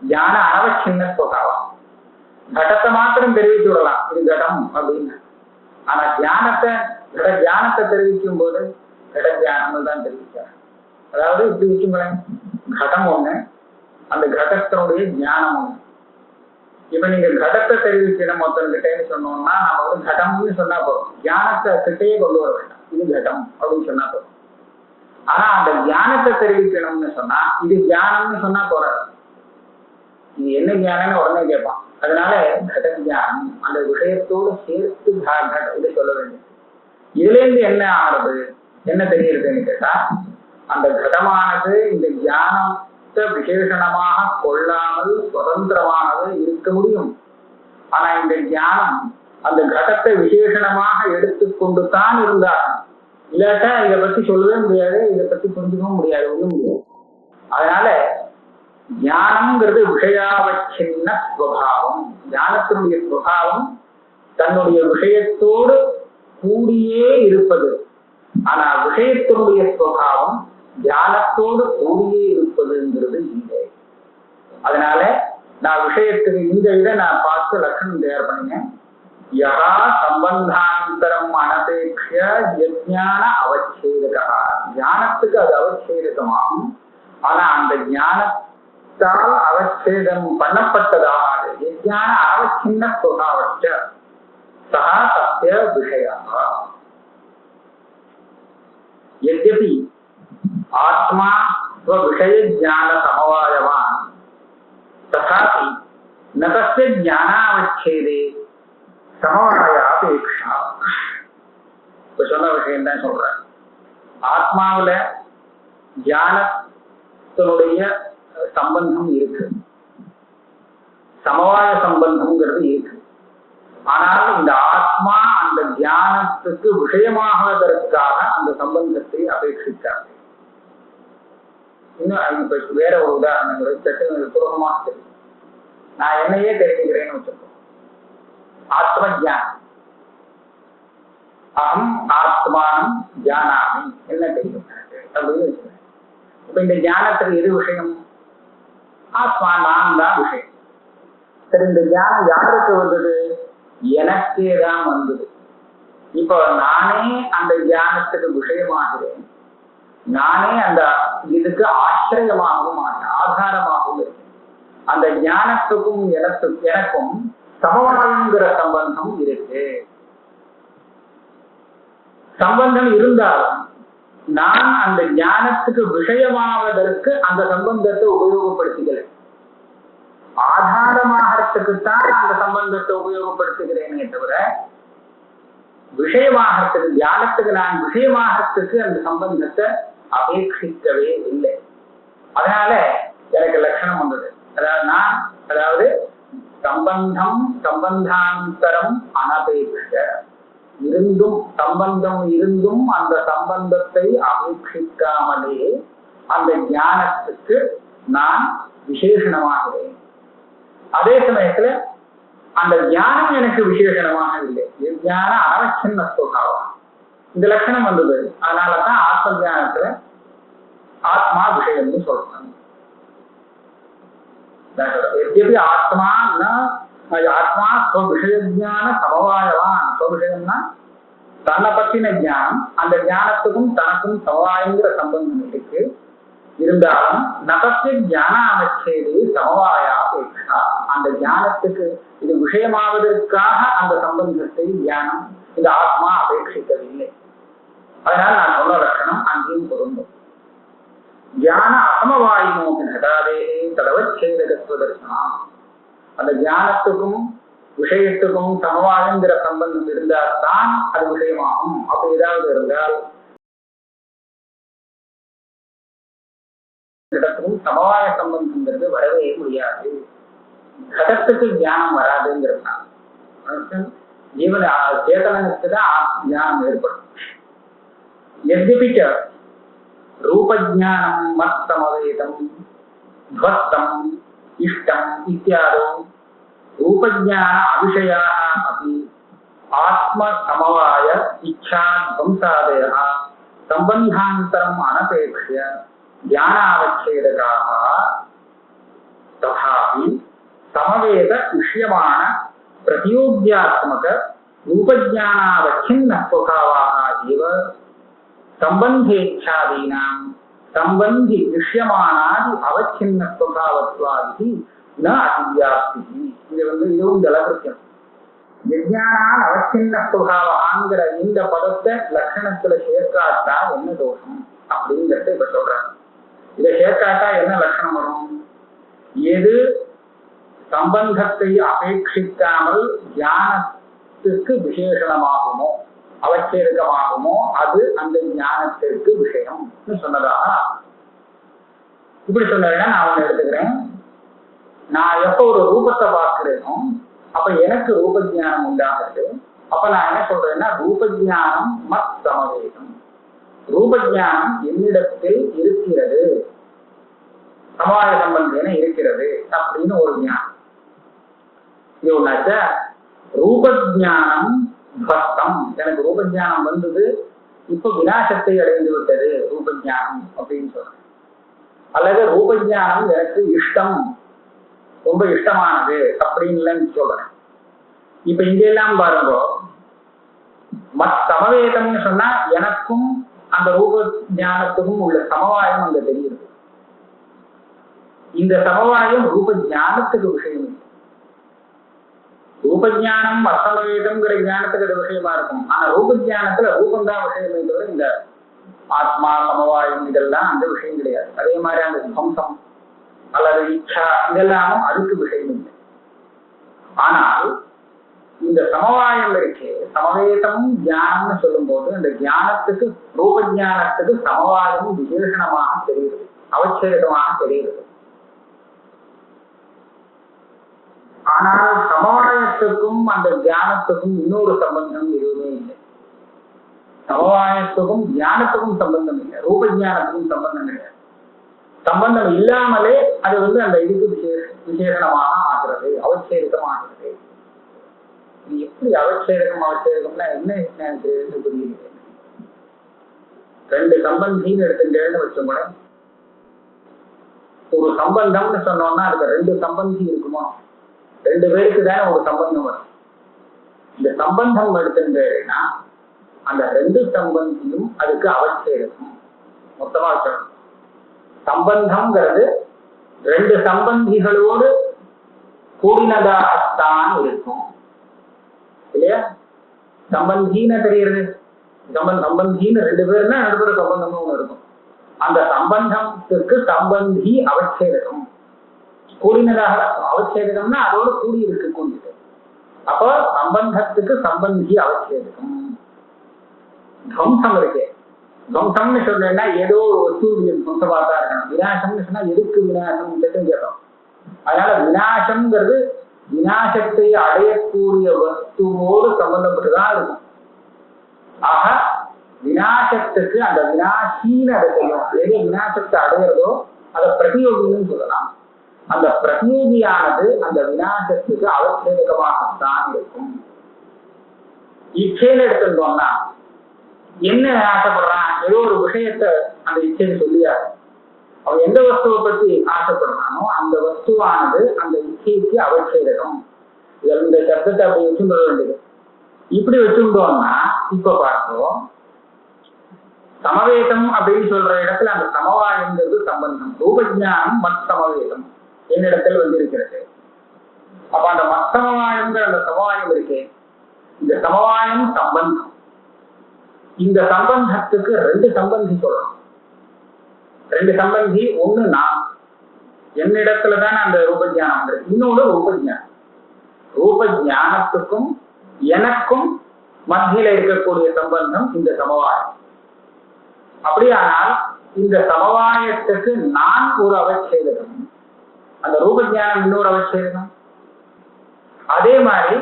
ஞான அனவச்சின்ன ஸ்வபாவம். கடத்தை மாத்திரம் தெரிவித்து விடலாம், இது கடம் அப்படின்னு. ஆனா ஞானத்தை தெரிவிக்கும் போது கட ஞானம் தான் தெரிவிச்சார். அதாவது இப்படி வச்சுங்களேன், கடம் ஒண்ணு, அந்த கடத்தினுடைய ஞானம் ஒண்ணு. இப்ப நீங்க கடத்தை தெரிவிக்கணும் ஒருத்தர்கிட்டேன்னு சொன்னோம்னா நம்ம வந்து கடம்னு சொன்னா போதும், ஞானத்தை கிட்டையே கொண்டு வர வேண்டாம், இது கடம் அப்படின்னு சொன்னா போதும். ஆனா அந்த ஞானத்தை தெரிவிக்கணும்னு சொன்னா இது ஞானம்னு சொன்னா போறாது, இது என்ன ஞானம்னு உடனே கேட்பான். அதனால கட ஞானம் அந்த விஷயத்தோடு சேர்த்து இதை சொல்ல வேண்டும். இதுல இருந்து என்ன ஆகுறது, என்ன தெரியுதுன்னு கேட்டா, அந்த கடமானது இந்த ஞானத்தை விசேஷணமாக கொள்ளாமல் சுதந்திரமாகவே இருக்க முடியும். ஆனா இந்த ஞானம் அந்த கடத்தை விசேஷணமாக எடுத்துக்கொண்டு தான் இருந்தாலும், இல்லாட்டா இதை பத்தி சொல்லவே முடியாது, இதை பத்தி புரிஞ்சுக்கவும் முடியாது, ஒண்ணும் முடியாது. அதனால ஞானம்ங்கிறது விஷயாவச்சின்ன ஸ்வபாவம். ஞானத்தினுடைய ஸ்வபாவம் தன்னுடைய விஷயத்தோடு கூடியே இருப்பது. ஆனா விஷயத்தினுடைய ஸ்வபாவம் ஞானத்தோடு கூடியே இருப்பதுங்கிறது இல்லை. அதனால நான் விஷயத்துக்கு இந்த இதை நான் பார்த்து லட்சணம் தயார் பண்ணினேன். யா சம்பந்தாந்தரம் அனபேட்சிய யஜ்ஞான அவச்சேதகா. ஞானத்துக்கு அது அவச்சேதகமாகும். ஆனா அந்த ஞானத்தால் அவச்சேதம் பண்ணப்பட்டதாக யஜ்ஞான அவச்சின்ன ஸ்வபாவச்ச சஹா சத்ய விஷயா. यद्यपि आत्मा स्वविषय ज्ञान समवायवान तथापि न तस्य ज्ञानावच्छेदे समवायापेक्षा. இப்ப சொன்ன விஷயம் தான் சொல்றேன். ஆத்மாவுல ஞானத்தினுடைய சம்பந்தம் இருக்கு, சமவாய சம்பந்தம்ங்கிறது இருக்கு. ஆனால் இந்த ஆத்மா அந்த ஞானத்துக்கு விஷயமாவதற்காக அந்த சம்பந்தத்தை அபேட்சித்தார். இன்னும் இப்ப வேற ஒரு உதாரணங்களை சற்று சுலபமாக தெரியும். நான் என்னையே தெரிஞ்சுக்கிறேன்னு வச்சிருக்கோம். ஆத்ம ஜானம், அகம் ஆத்மானம் ஜானாமி, என்ன தெரியும் அப்படின்னு வச்சுக்கிறேன். இப்ப இந்த ஞானத்துக்கு எது விஷயம்? ஆத்மா, நான் தான் விஷயம். சரி, இந்த ஞானம் யாருக்கு வந்தது? எனக்கே தான் வந்தது. இப்போ நானே அந்த ஞானத்துக்கு விஷயமாகிறேன், நானே அந்த இதுக்கு ஆச்சரியமாகவும் ஆதாரமாகவும் இருக்கேன். அந்த ஞானத்துக்கும் எனக்கும் சமவாயங்கிற சம்பந்தம் இருக்கு. சம்பந்தம் இருந்தாலும் நான் அந்த ஞானத்துக்கு விஷயமாவதற்கு அந்த சம்பந்தத்தை உபயோகப்படுத்திக்கல, ஆதாரமாகறதுக்குத்தான் அந்த சம்பந்தத்தை உபயோகப்படுத்துகிறேனே தவிர விஷயமாகறதுக்கு, ஞானத்துக்கு நான் விஷயமாகறதுக்கு அந்த சம்பந்தத்தை அபேட்சிக்கவே இல்லை. அதனால எனக்கு லட்சணம் வந்தது. அதாவது சம்பந்தம் சம்பந்தாந்தரம் அனபேட்ச இருந்தும், சம்பந்தம் இருந்தும் அந்த சம்பந்தத்தை அபேட்சிக்காமலே அந்த ஞானத்துக்கு நான் விசேஷணமாகிறேன். அதே சமயத்துல அந்த ஞானம் எனக்கு விசேஷணமாக இல்லை. ஞான அனவச்சின்ன ஸ்வபாவம். இந்த லட்சணம் வந்தது. அதனாலதான் ஆத்ம ஞானத்துல ஆத்மா விஷயம்னு சொல்றாங்க. ஆத்மா ஆத்மா ஸ்வவிஷயஞான சமவாயவான். ஸ்வவிஷயம்னா தன்னை பற்றின ஞானம், அந்த ஞானத்துக்கும் தனக்கும் சமவாயங்கிற சம்பந்தம் இருக்கு. இருந்தாலும் நகத்திய ஞான அவச்சேதி சமவாயாபேட்சா. அந்த ஞானத்துக்கு இது விஷயமாவதற்காக அந்த சம்பந்தத்தை ஞானம் இந்த ஆத்மா அபேட்சிக்கவில்லை. அதனால நான் சொன்ன லட்சணம் அங்கேயும் பொருந்தும். ஞான அசமவாயினோ நடாதே தடவச்சேதகத்துவ தர்சனம். அந்த ஞானத்துக்கும் விஷயத்துக்கும் சமவாயங்கிற சம்பந்தம் இருந்தால் தான் அது விஷயமாகும். அப்படி ஏதாவது இருந்தால் இடத்துக்கும் சமவாய சம்பந்தம்ங்கிறது வரவே முடியாது. கடத்துக்கு ஞானம் வராதுங்கிறதுனால ஜீவன சேதனத்துக்கு தான் ஞானம் ஏற்படும். எத்யபிச்ச ரூபஜானம் மத்தமவேதம் த்வஸ்தம் இஷ்டம் இத்தியாதோ ரூபஜான அவிஷயாः अपि ஆத்ம சமவாய இச்சா த்வம்சாதயः சம்பந்தாந்தரம் அனபேக்ஷ்ய ஞானாவச்சேதகாः ததாபி சமவேத விஷயமான பிரதியோக்யாத்மக ரூபஜானாவச்சின்ன ஸ்வபாவாः एव संबंधेच्छादीनां संबंधी विषयमानादि अवच्छिन्न स्वभावत्वादि न अतिव्याप्ति. இது இதுவும் ஜலகிருத்தியம். விஞ்ஞானான் அவச்சின்ன ஸ்வபாவங்கிற இந்த பதத்தை லட்சணத்துல சேர்க்காட்டா என்ன தோஷம் அப்படிங்கிறத இப்ப சொல்றாங்க. இதை சேர்க்காட்டா என்ன லட்சணம் வரும்? எது சம்பந்தத்தை அபேட்சிக்காமல் ஞானத்துக்கு விசேஷமாகுமோ அவச்சேதகமாகுமோ அது அந்த ஞானத்திற்கு விஷயம் சொன்னதாக. இப்படி சொன்னா நான் ஒண்ணு எடுத்துக்கிறேன். நான் எப்ப ஒரு ரூபத்தை பார்க்கிறேனோ அப்ப எனக்கு ரூப ஜானம் உண்டாகுது. அப்ப நான் என்ன சொல்றேன்னா ரூபஜானம் மத் சமவேதம். ரூபஜானம் என்னிடத்தில் இருக்கிறது, சமவாய சம்பந்தம் இருக்கிறது அப்படின்னு ஒரு ஞானம். இது ஒண்ணாச்ச. ரூபஜானம் பக்தம், எனக்கு ரூபஜானம் வந்தது, இப்ப விநாசத்தை அடைந்து விட்டது ரூபஜானம் அப்படின்னு சொல்றேன். அல்லது ரூபஜானம் எனக்கு இஷ்டம், ரொம்ப இஷ்டமானது அப்படின்னு சொல்றேன். இப்ப இங்க எல்லாம் பாருங்க, சமவேதம்னு சொன்னா எனக்கும் அந்த ரூப ஞானத்துக்கும் உள்ள சமவாயம் அங்க தெரியுது. இந்த சமவாயம் ரூப ஞானத்துக்கு விஷயம் இல்லை. ரூபஜானம் அசமவேதம்ங்கிற ஞானத்துக்கு அது விஷயமா இருக்கும். ஆனா ரூபஜானத்துல ரூபந்தான் விஷயமே தவிர இந்த ஆத்மா சமவாயம் இதெல்லாம் அந்த விஷயம் கிடையாது. அதே மாதிரி அந்த துவம்சம் அல்லது இச்சா இதெல்லாமும் அதுக்கு விஷயம் இல்லை. ஆனால் இந்த சமவாயம் இருக்கு, சமவேதம் ஞானம்னு சொல்லும் போது அந்த ஞானத்துக்கு ரூபஜானத்துக்கு சமவாயம் விசேஷணமாக தெரியுது, அவச்சேதமாக தெரியுது. ஆனால் சமவாயத்துக்கும் அந்த ஞானத்துக்கும் இன்னொரு சம்பந்தம் எதுவுமே இல்லை. சமவாயத்துக்கும் ஞானத்துக்கும் சம்பந்தம் இல்லை, ரூபஜானத்துக்கும் சம்பந்தம் இல்லை. சம்பந்தம் இல்லாமலே அது அந்த இதுக்கு விசேஷணமாக ஆகிறது, அவச்சேதம் ஆகிறது. இது எப்படி அவச்சேதம்னா என்ன புரியல. ரெண்டு சம்பந்தின்னு எடுத்துட்டேன்னு வச்சோம்னா, ஒரு சம்பந்தம்னு சொன்னோம்னா அதுக்கு ரெண்டு சம்பந்தி இருக்குமோ, ரெண்டு பேருக்கு தானே ஒரு சம்பந்தம் வரும். இந்த சம்பந்தம் எடுத்துட்டேன்னா அந்த ரெண்டு சம்பந்தியும் அதுக்கு அவச்சேதம் மொத்தமா வச்சிடும். சம்பந்தம்ங்கிறது ரெண்டு சம்பந்திகளோடு கூடினதாகத்தான் இருக்கும் இல்லையா? சம்பந்தின்னு தெரியுது. சம்பந்தின்னு ரெண்டு பேருன்னா நடுப்புற சம்பந்தமும் ஒண்ணு இருக்கும். அந்த சம்பந்தத்துக்கு சம்பந்தி அவச்சேதம், கூடினதாக அவச்சேதம்னா அதோட கூடி இருக்கக்கூடியது. அப்போ சம்பந்தத்துக்கு சம்பந்தி அவச்சேதம். துவம்சம் இருக்கு. துவம்சம்னு சொல்றேன்னா ஏதோ ஒரு வஸ்துடைய துவம்சமா தான் இருக்கணும். விநாசம்னு சொன்னா எதுக்கு விநாசம் கேட்டோம். அதனால விநாசம்ங்கிறது விநாசத்தை அடையக்கூடிய வஸ்துவோடு சம்பந்தப்பட்டுதான் இருக்கும். ஆக விநாசத்துக்கு அந்த விநாசின்னு அதை செய்யும். எது விநாசத்தை அடையிறதோ அதை பிரதியோகின்னு சொல்லலாம். அந்த பிரதியோகியானது அந்த விநாசத்துக்கு அவச்சேதகமாகத்தான் இருக்கும். இச்சைன்னு எடுத்துட்டோம்னா என்ன ஆசைப்படுறான்? ஏதோ ஒரு விஷயத்தை அந்த இச்சைன்னு சொல்லியாரு. அவன் எந்த வஸ்துவை பத்தி ஆசைப்படுறானோ அந்த வஸ்துவானது அந்த இச்சைக்கு அவச்சேதகம். இந்த சப்தத்தை அப்படி வச்சுட்டு வேண்டியது. இப்படி வச்சுட்டோம்னா இப்ப பார்ப்போம், சமவேதம் அப்படின்னு சொல்ற இடத்துல அந்த சமவாயங்கிறது சம்பந்தம். ரூபஜானம் மத் சமவேதம் என்னிடத்தில் இருக்கிறது. அப்ப அந்த மத்தமவாயங்கிற அந்த சமவாயம் இருக்கே, இந்த சமவாயம் சம்பந்தம். இந்த சம்பந்தத்துக்கு ரெண்டு சம்பந்தி சொல்லணும். ரெண்டு சம்பந்தி, ஒண்ணு நான், என்னிடத்துலதானே அந்த ரூபஜானம், இன்னொன்னு ரூபஜானம். ரூப ஞானத்துக்கும் எனக்கும் மத்தியில இருக்கக்கூடிய சம்பந்தம் இந்த சமவாயம். அப்படியானால் இந்த சமவாயத்துக்கு நான் ஒரு அவச்சேதகம், அந்த ரூப ஞானம் இன்னொரு அவச்சேதகம். அதே மாதிரி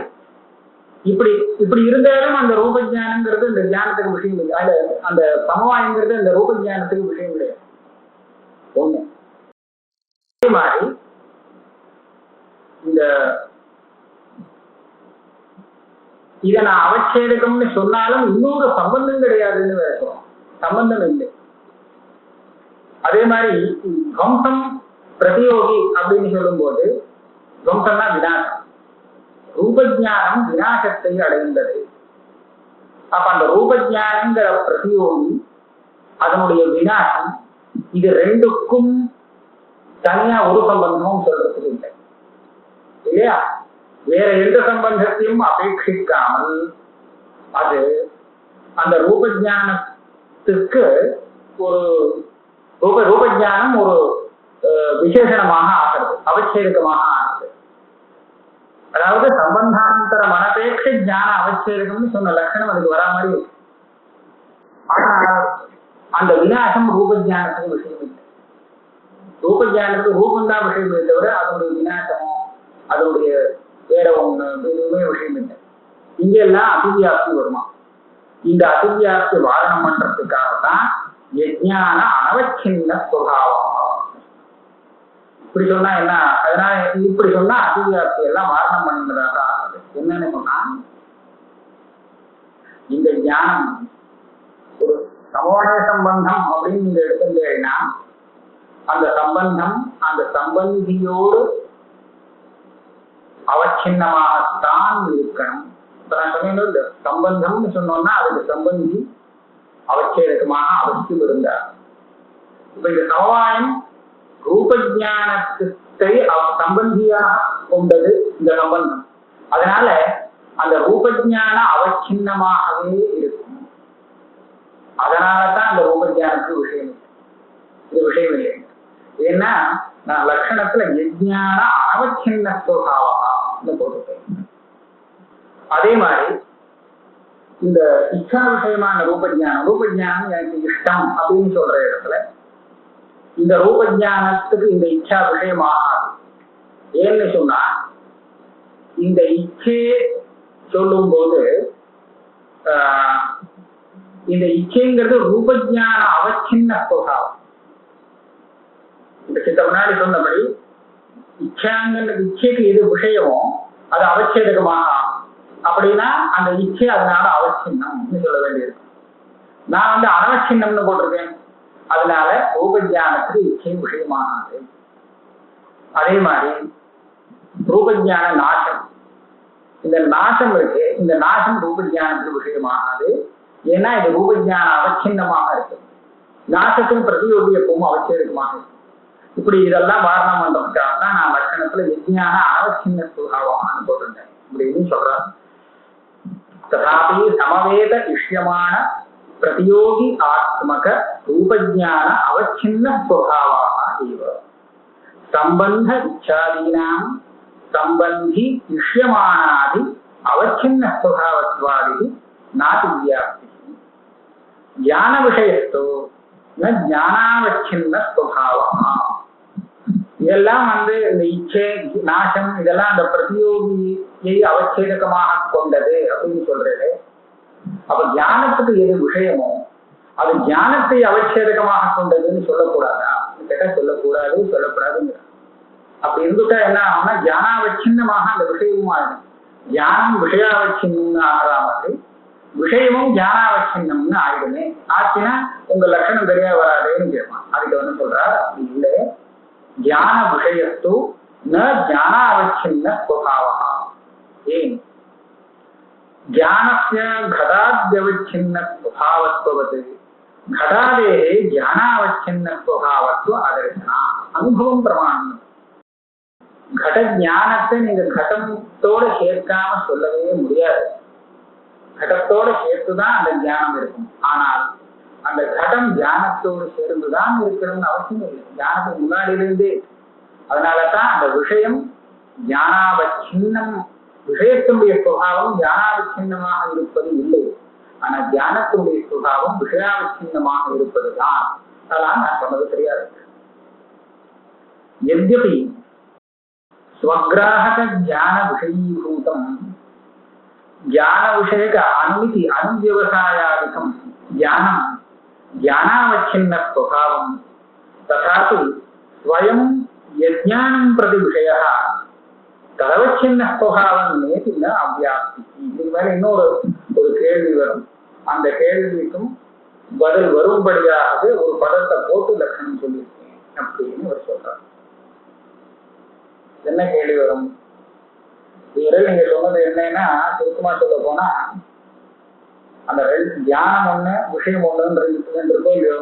இப்படி இப்படி இருந்தாலும் அந்த ரூப ஞானங்கிறது இந்த ஞானத்துக்கு விஷயம் இல்லை, அது அந்த சமவாயங்கிறது அந்த ரூப ஞானத்துக்கு விஷயம் கிடையாது. ஒண்ணு. அதே மாதிரி இந்த இதை நான் அவச்சேதகம்னு சொன்னாலும் இன்னொரு சம்பந்தம் கிடையாதுன்னு வேற சொல்றோம், சம்பந்தம் இல்லை. அதே மாதிரி துவம்சம் பிரதியோகி அப்படின்னு சொல்லும் போது துவம்சம்னா விநாசம், ரூபஜானம் விநாசத்தை அடைந்தது. அப்ப அந்த ரூபஜானங்கிற பிரதியோகி அதனுடைய விநாசம் இது ரெண்டுக்கும் தனியா ஒரு சம்பந்தமும் சொல்றதுக்கு இல்லை இல்லையா? வேற எந்த சம்பந்தத்தையும் அபேட்சிக்காமல் அது அந்த ரூபஜானத்துக்கு ஒரு ரூபஜானம் ஒரு விசேஷணமாக ஆகிறது, அவச்சேதகமாக ஆகிறது. அதாவது சம்பந்தாந்தர மனபேட்ச ஞான அவச்சேதகம்னு சொன்ன லட்சணம் அதுக்கு வரா மாதிரி இருக்கு. ஆனால் அந்த விநாசம் ரூபஜானத்துக்கு விஷயம் இல்லை. ரூபஜானத்துக்கு ரூபந்தான் விஷயமே தவிர அதனுடைய விநாசமோ அதனுடைய வேற ஒண்ணு எதுவுமே விஷயம் இல்லை. இங்கெல்லாம் அதிவியாப்தி வருமா? இந்த அதிவியாப்தி வாரணம் பண்றதுக்காகத்தான் யஜ்ஞான அனவச்சின்ன சுபாவம். இப்படி சொன்னா என்ன? அதனால இப்படி சொன்னா அதிவியாப்தி எல்லாம் வாரணம் பண்ணதாக ஆகுது. என்னன்னு சொன்னா இந்த ஞானம் ஒரு சமவாய சம்பந்தம் அப்படின்னு நீங்க எடுத்துட்டீங்கன்னா அந்த சம்பந்தம் அந்த சம்பந்தியோடு அவச்சின்னமாகத்தான் இருக்கணும். இப்ப நான் சொன்னேன் சம்பந்தம்னு சொன்னோம்னா அதுக்கு சம்பந்தி அவச்சேதகமாக அவசியம் இருந்தார். இப்ப இந்த சமவாயம் ரூபஜானத்தை சம்பந்தியாக கொண்டது இந்த சம்பந்தம். அதனால அந்த ரூபஜான அவச்சின்னமாகவே இருக்கும். அதனாலதான் அந்த ரூபஜானத்துக்கு விஷயம் இல்லை, இது விஷயம் இல்லை. ஏன்னா நான் லட்சணத்துல யஜ்ஞான அவச்சின்ன சுபாவம்னு போட்டுட்டேன். அதே மாதிரி இந்த இச்சா விஷயமான ரூபஜானம் எனக்கு இஷ்டம் அப்படின்னு சொல்ற இடத்துல இந்த ரூபஜானத்துக்கு இந்த இச்சா விஷயமாகாது. ஏன்னு சொன்னா இந்த இச்சையை சொல்லும் போது இந்த இச்சைங்கிறது ரூபஜான அவச்சின்ன சுபாவம். இந்த சித்த முன்னாடி சொன்னபடி இச்சைக்கு எது விஷயமோ அது அவச்சேதகமாக அப்படின்னா அந்த இச்சை அதனால அவச்சின்னம்னு சொல்ல வேண்டியிருக்கு. நான் அனவச்சின்னம்னு போட்டிருக்கேன், அதனால ரூபஜானத்துக்கு இச்சை விஷயமானது. அதே மாதிரி ரூபஜான நாசம், இந்த நாசம் இருக்கு, இந்த நாசம் ரூபஜானத்துக்கு விஷயமானது. ஏன்னா இது ரூபஜான அவச்சின்னமாக இருக்கு, நாசத்தின் பிரதியோகி எப்பவும் அவச்சேதகமாக இருக்கு. இப்படி இதெல்லாம் வாரணம் பண்றதுக்காக தான் நான் லட்சணத்துல யஜ்ஞான அவச்சின்ன சுபாவமானு போட்டிருந்தேன் அப்படின்னு சொல்றாரு. ததாபி சமவேத இஷ்யமான பிரதியோகி ஆத்மக ரூபஜான அவச்சின்ன சுபாவாக இவ சம்பந்த இச்சாதீனாம் சம்பந்தி இஷ்யமானாதி அவச்சின்ன சுபாவத்வாதி நாதி வியாப்தி ஞான விஷயத்தோ ந ஞானாவச்சின்ன சுபாவமா. இதெல்லாம் இந்த இச்சை நாசம் இதெல்லாம் அந்த பிரதியோகியை அவச்சேதகமாக கொண்டது அப்படின்னு சொல்றது. அப்ப ஞானத்துக்கு எது விஷயமோ அது ஞானத்தை அவச்சேதகமாக கொண்டதுன்னு சொல்லக்கூடாதா? கேட்டா சொல்லக்கூடாதுங்க. அப்படி இருந்துட்டா என்ன ஆகும்னா ஞானாவச்சின்னமாக அந்த விஷயமும் ஆயிடும். ஞானம் விஷயாவச்சின்னு ஆகிற மாதிரி விஷயமும் ஞானாவச்சின்னம்னு ஆயிடுமே. ஆச்சுன்னா உங்க லட்சணம் சரியா வராதுன்னு கேட்பான். அதுக்கு சொல்றாரு அப்படி இல்லை, ஞான விஷயத்து ந ஞானாவச்சின்ன சுபாவः. ஏன் ஞானஸ்ய घटाद्यवच्छिन्न स्वभावत्ववत् घटादेः ज्ञानावच्छिन्न स्वभावत्व आदर्शना अनुभवம் பிரமாணம். घट ஞானத்தை நீங்க घटத்தோட சேர்க்காம சொல்லவே முடியாது. घटத்தோட சேர்த்துதான் அந்த ஞானம் இருக்கும். ஆனால் அந்த घटம் ஞானத்தோடு சேர்ந்துதான் இருக்கணும்னு அவசியம் இல்லை, ஞானத்துக்கு முன்னாடியிலிருந்தே. அதனாலதான் அந்த விஷயம் ஞானாவச்சின்னம் விஷயத்தினுடைய சுபாவம் ஞானாவிச்சின்னமாக இருப்பது இல்லை. ஆனா தியானத்தினுடைய சுபாவம் விஷயாவிச்சின்னமாக இருப்பதுதான். அதெல்லாம் நான் சொன்னது தெரியாது. यद्यपि स्वग्राहक ज्ञान विषयीभूतम ज्ञान विषयक अनुमिति अनुव्यवसायादिकं ज्ञानं ज्ञानावच्छिन्न स्वभावं तथापि स्वयं यज्ञानं प्रति विषयः तदवच्छिन्न स्वभावं नेति न अव्याप्ति. இதுக்கு மேல இன்னொரு கேள்வி வரும். அந்த கேள்விக்கும் பதில் வரும்படியாக ஒரு பதத்தை போட்டு லட்சணம் சொல்லியிருக்கேன் அப்படின்னு அவர் சொல்றார். என்ன கேள்வி வரும்? நீங்க சொன்னது என்னன்னா, சுருக்கமா சொல்ல போனா அந்த தியானம் ஒண்ணு விஷயம் ஒண்ணுன்னு இருக்கோ இல்லையோ,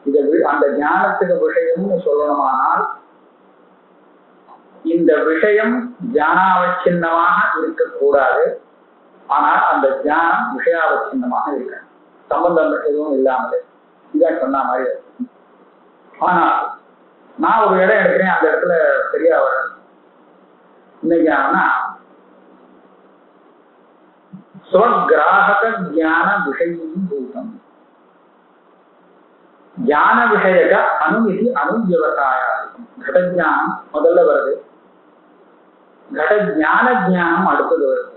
இது அந்த ஞானத்துக்கு விஷயம்னு சொல்லணுமானால் இந்த விஷயம் ஞானாவச்சின்னமாக இருக்கக்கூடாது. ஆனால் அந்த ஞானம் விஷயாவச்சின்னமாக இருக்க சம்பந்தம் எதுவும் இல்லாமல் இதான் சொன்ன மாதிரி. ஆனால் நான் ஒரு இடம் எடுக்கிறேன், அந்த இடத்துல சரியா வர இன்னைக்கு स्वग्राहक ज्ञान विषयीभूतम ज्ञान विषयक अनुमिति अनुव्यवसायादिकम. घट ज्ञाனம் முதல்ல வருது, घट ज्ञान ज्ञाனம் அடுத்தது வருது.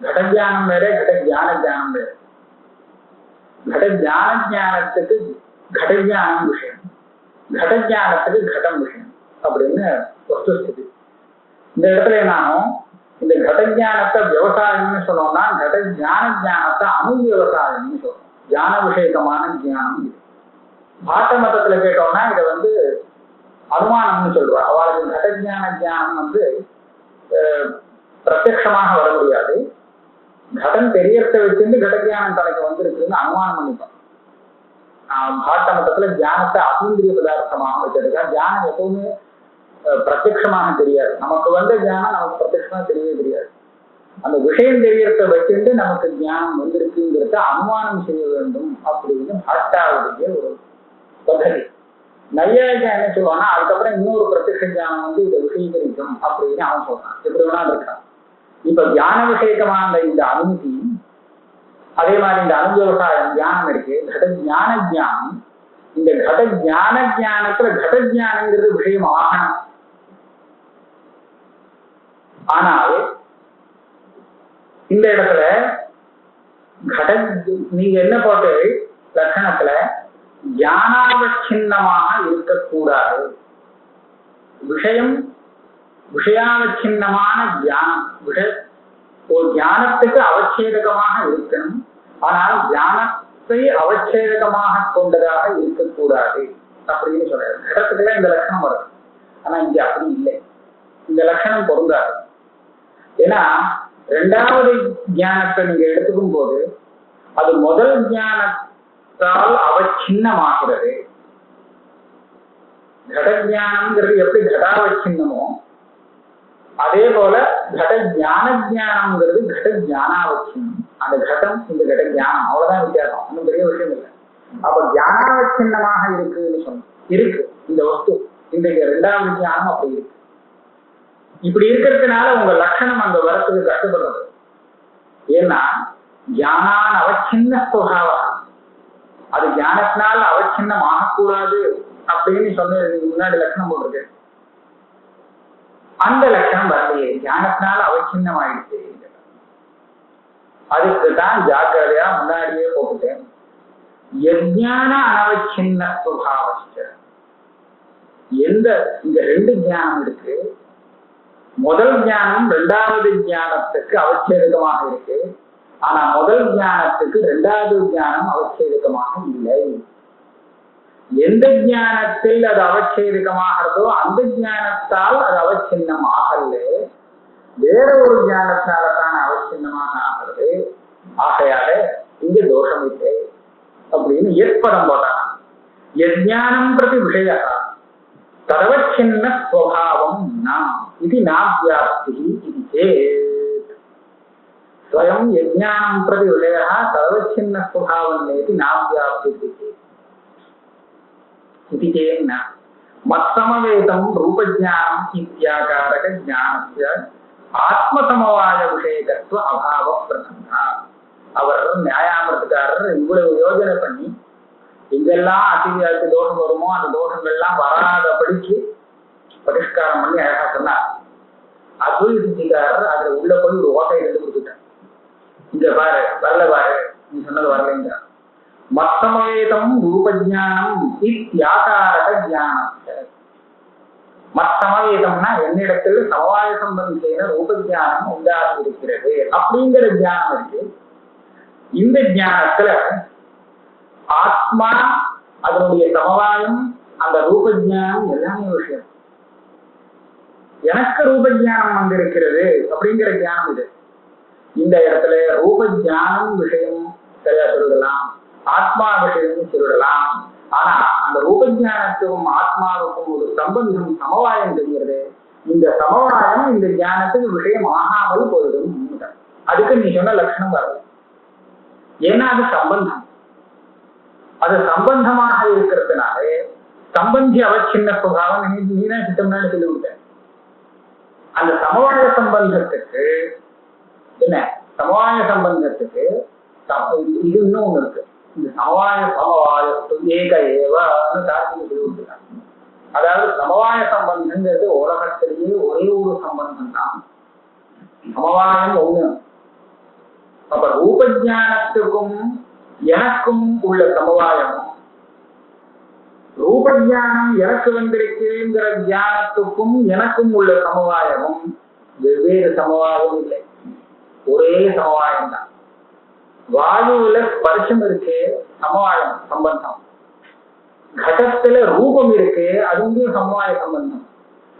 घट ज्ञाனம் வேற, घट ज्ञान ज्ञाனம் வேற. घट ज्ञान ज्ञाனத்துக்கு घट ज्ञाனம் விஷயம், घट ज्ञाனத்துக்கு घटம் விஷயம் அப்படின்னு வஸ்துஸ்திதி. இந்த இடத்துல நானும் இந்த घट ज्ञाனத்தை விவசாயம்னு சொன்னோம்னா घट ज्ञान ज्ञाனத்தை அனுவியவசாயம்னு சொல்றோம். ஞான விஷயகமான ஞானம் இது. பாட்ட மதத்துல கேட்டோம்னா இதை அனுமானம்னு சொல்றாங்க. அவளுக்கு घट ज्ञान ஞானம் பிரத்யட்சமாக வர முடியாது. கடன் தெரியறத வச்சிருந்து घट ज्ञाனம் தலைக்கு இருக்குன்னு அனுமானம் பண்ணிப்போம். பாட்ட மதத்துல தியானத்தை அதீந்திரிய பதார்த்தமாக வச்சிருக்கா. தியானம் எப்பவுமே பிரத்யட்சமாக தெரியாது. நமக்கு தியானம் நமக்கு பிரத்யட்சமா தெரியவே தெரியாது. அந்த விஷயம் தெரியறத வச்சிருந்து நமக்கு தியானம் வந்திருக்குங்கிறத அனுமானம் செய்ய வேண்டும் அப்படின்னு பாட்டாவுடைய ஒரு பദ്ധதி. நையாயிகா என்ன சொல்லுவான்னா, அதுக்கப்புறம் இன்னொரு பிரத்யட்ச தியானம் இதை விஷயீகரிக்கும் அப்படின்னு அவன் சொல்றான். எப்படி வேணா இருக்கான். இப்ப தியான விஷயக்கமான இந்த அனுமதி, அதே மாதிரி இந்த அனுவியவசாயம் தியானம் இருக்கு, घट ज्ञान ज्ञाனம். இந்த घट ज्ञान ज्ञाனத்துல घट ज्ञाனங்கிறது விஷயம் ஆகணும். ஆனால் இந்த இடத்துல நீங்க என்ன போட்டு லட்சணத்துல ஞானாவச்சின்னமாக இருக்கக்கூடாது. விஷயம் விஷயாவச்சின்னமான தியானம் ஒரு ஞானத்துக்கு அவச்சேதகமாக இருக்கணும். ஆனால் ஞானத்தை அவச்சேதகமாக கொண்டதாக இருக்கக்கூடாது அப்படின்னு சொல்றாரு. இடத்துக்குள்ள இந்த லட்சணம் வரும். ஆனா இங்க அப்படி இல்லை, இந்த லட்சணம் பொருந்தாது. ஏன்னா இரண்டாவது ஞானத்தை நீங்க எடுத்துக்கும் போது அது முதல் ஞானத்தால் அவச்சின்னமாகிறது. घट ज्ञाனம்ங்கிறது எப்படி घटावच्छिन्नமோ அதே போல घट ज्ञान ज्ञाனம்ங்கிறது घट ज्ञानावच्छिन्னம். அந்த घटம் இந்த घट ज्ञाனம் அவ்வளவுதான் வித்தியாசம், ஒன்றும் பெரிய விஷயம் இல்லை. அப்ப ज्ञानावच्छिन्नமாக இருக்குன்னு சொன்னோம். இருக்கு இந்த வஸ்து, இந்த இரண்டாவது ஞானம் அப்படி இருக்கு. இப்படி இருக்கிறதுனால உங்க லட்சணம் அங்க வரத்துக்கு கஷ்டப்படுறது. ஏன்னா ஞானான் அவச்சின்ன சுபாவம், அது ஞானத்தினால் அவச்சின்னம் ஆகக்கூடாது அப்படின்னு சொன்னதுக்கு முன்னாடி லட்சணம் போட்டிருக்கு. அந்த லட்சணம் வரலையே, ஞானத்தினால அவச்சின்னம் ஆயிடுச்சு. அதுக்கு தான் ஜாக்கிரதையா முன்னாடியே போட்டுட்டேன். யஜ்ஞான அனவச்சின்ன சுபாவஸ்ட. எந்த இந்த ரெண்டு ஞானம் இருக்கு, முதல் ஞானம் இரண்டாவது ஞானத்துக்கு அவச்சேதகமாக இருக்கு. ஆனா முதல் ஞானத்துக்கு இரண்டாவது ஞானம் அவச்சேதகமாக இல்லை. எந்த ஞானத்தில் அது அவச்சேதகமாகிறதோ அந்த ஞானத்தால் அது அவச்சின்னம் ஆகல, வேற ஒரு ஞானத்தால தான் அவச்சின்னமாக ஆகிறது. ஆகையால இங்க தோஷம் இல்லை அப்படின்னு ஏற்படம் போட்டான். யஜ்ஞானம் பிரதி விஷய ததவச்சின்ன ஸ்வபாவம் இது நாவ்யாப்தி இது சேத். ஸ்வயம் யஜ்ஞானம் பிரதி விஷய ததவச்சின்ன ஸ்வபாவம் நேதி நாவ்யாப்தி இது சேத். மத்சமவேதம் ரூபஜானம் இத்யாகாரக ஞானஸ்ய ஆத்மசமவாய விஷயகத்துவ அபாவ பிரசங்கா. அவர் நியாயாமிரத்துக்காரர் இவ்வளவு யோஜனை பண்ணி எங்கெல்லாம் அத்தியாவுக்கு தோஷம் வருமோ அந்த தோஷங்கள்லாம் வராதபடிக்கு பரிஷ்காரம் பண்ணி அழகா சொன்னார். அத்வைத சித்திக்காரர் அதுல உள்ள போய் ஒரு ஓட்டை எடுத்து கொடுத்துட்டார். இங்க பாரு வரல, பாரு நீ சொன்னது வரலைங்க. மத்தமவேதம் ரூபஜானம் இத்தியாகாரக ஜானம். மத்தமவேதம்னா என்னிடத்தில் சமவாய சம்பந்தம் செய்த ரூபஜானம் உண்டாகி இருக்கிறது அப்படிங்கிற ஜானம் இருக்கு. இந்த ஜானத்துல ஆத்மா, அதனுடைய சமவாயம், அந்த ரூபஜானம் எல்லாமே விஷயம். எனக்கு ரூபஜானம் வந்திருக்கிறது அப்படிங்கிற ஜானம் இது. இந்த இடத்துல ரூபஜானம் விஷயம் சரியா சொல்லிடலாம், ஆத்மா விஷயம் சொல்லிடலாம். ஆனா அந்த ரூபஜானத்துக்கும் ஆத்மாவுக்கும் ஒரு சம்பந்தம், சமவாயம் தெரிகிறது. இந்த சமவாயம் இந்த ஞானத்துக்கு விஷயம் ஆகாமல் போயிடும். அதுக்கு நீ சொன்ன லட்சணம் வரல. ஏன்னா அது சம்பந்தம். அது சம்பந்தமாக இருக்கிறதுனாலே சம்பந்தி அவச்சின்ன சுபாவம் நீதான் சித்தம்னால சொல்லி விட்டேன். அந்த சமவாய சம்பந்தத்துக்கு என்ன, சமவாய சம்பந்தத்துக்கு இது இன்னும் ஒண்ணு இருக்கு. இந்த சமவாய சமவாயத்து ஏக ஏவன்னு தார்த்திக சொல்லி விட்டுருக்காங்க. அதாவது சமவாய சம்பந்தங்கிறது உலகத்திலேயே ஒரே ஒரு சம்பந்தம் தான், சமவாயம் ஒண்ணு. அப்ப ரூபஜானத்துக்கும் எனக்கும் உள்ள சமவாயமும், ரூபஜானம் எனக்கு வந்திருக்குங்கிற ஞானத்துக்கும் எனக்கும் உள்ள சமவாயமும் வெவ்வேறு சமவாயம் இல்லை, ஒரே சமவாயம் தான். வாயுல ஸ்பர்ஷம் இருக்கு, சமவாயம் சம்பந்தம். கடத்துல ரூபம் இருக்கு, அதுவும் சமவாய சம்பந்தம்.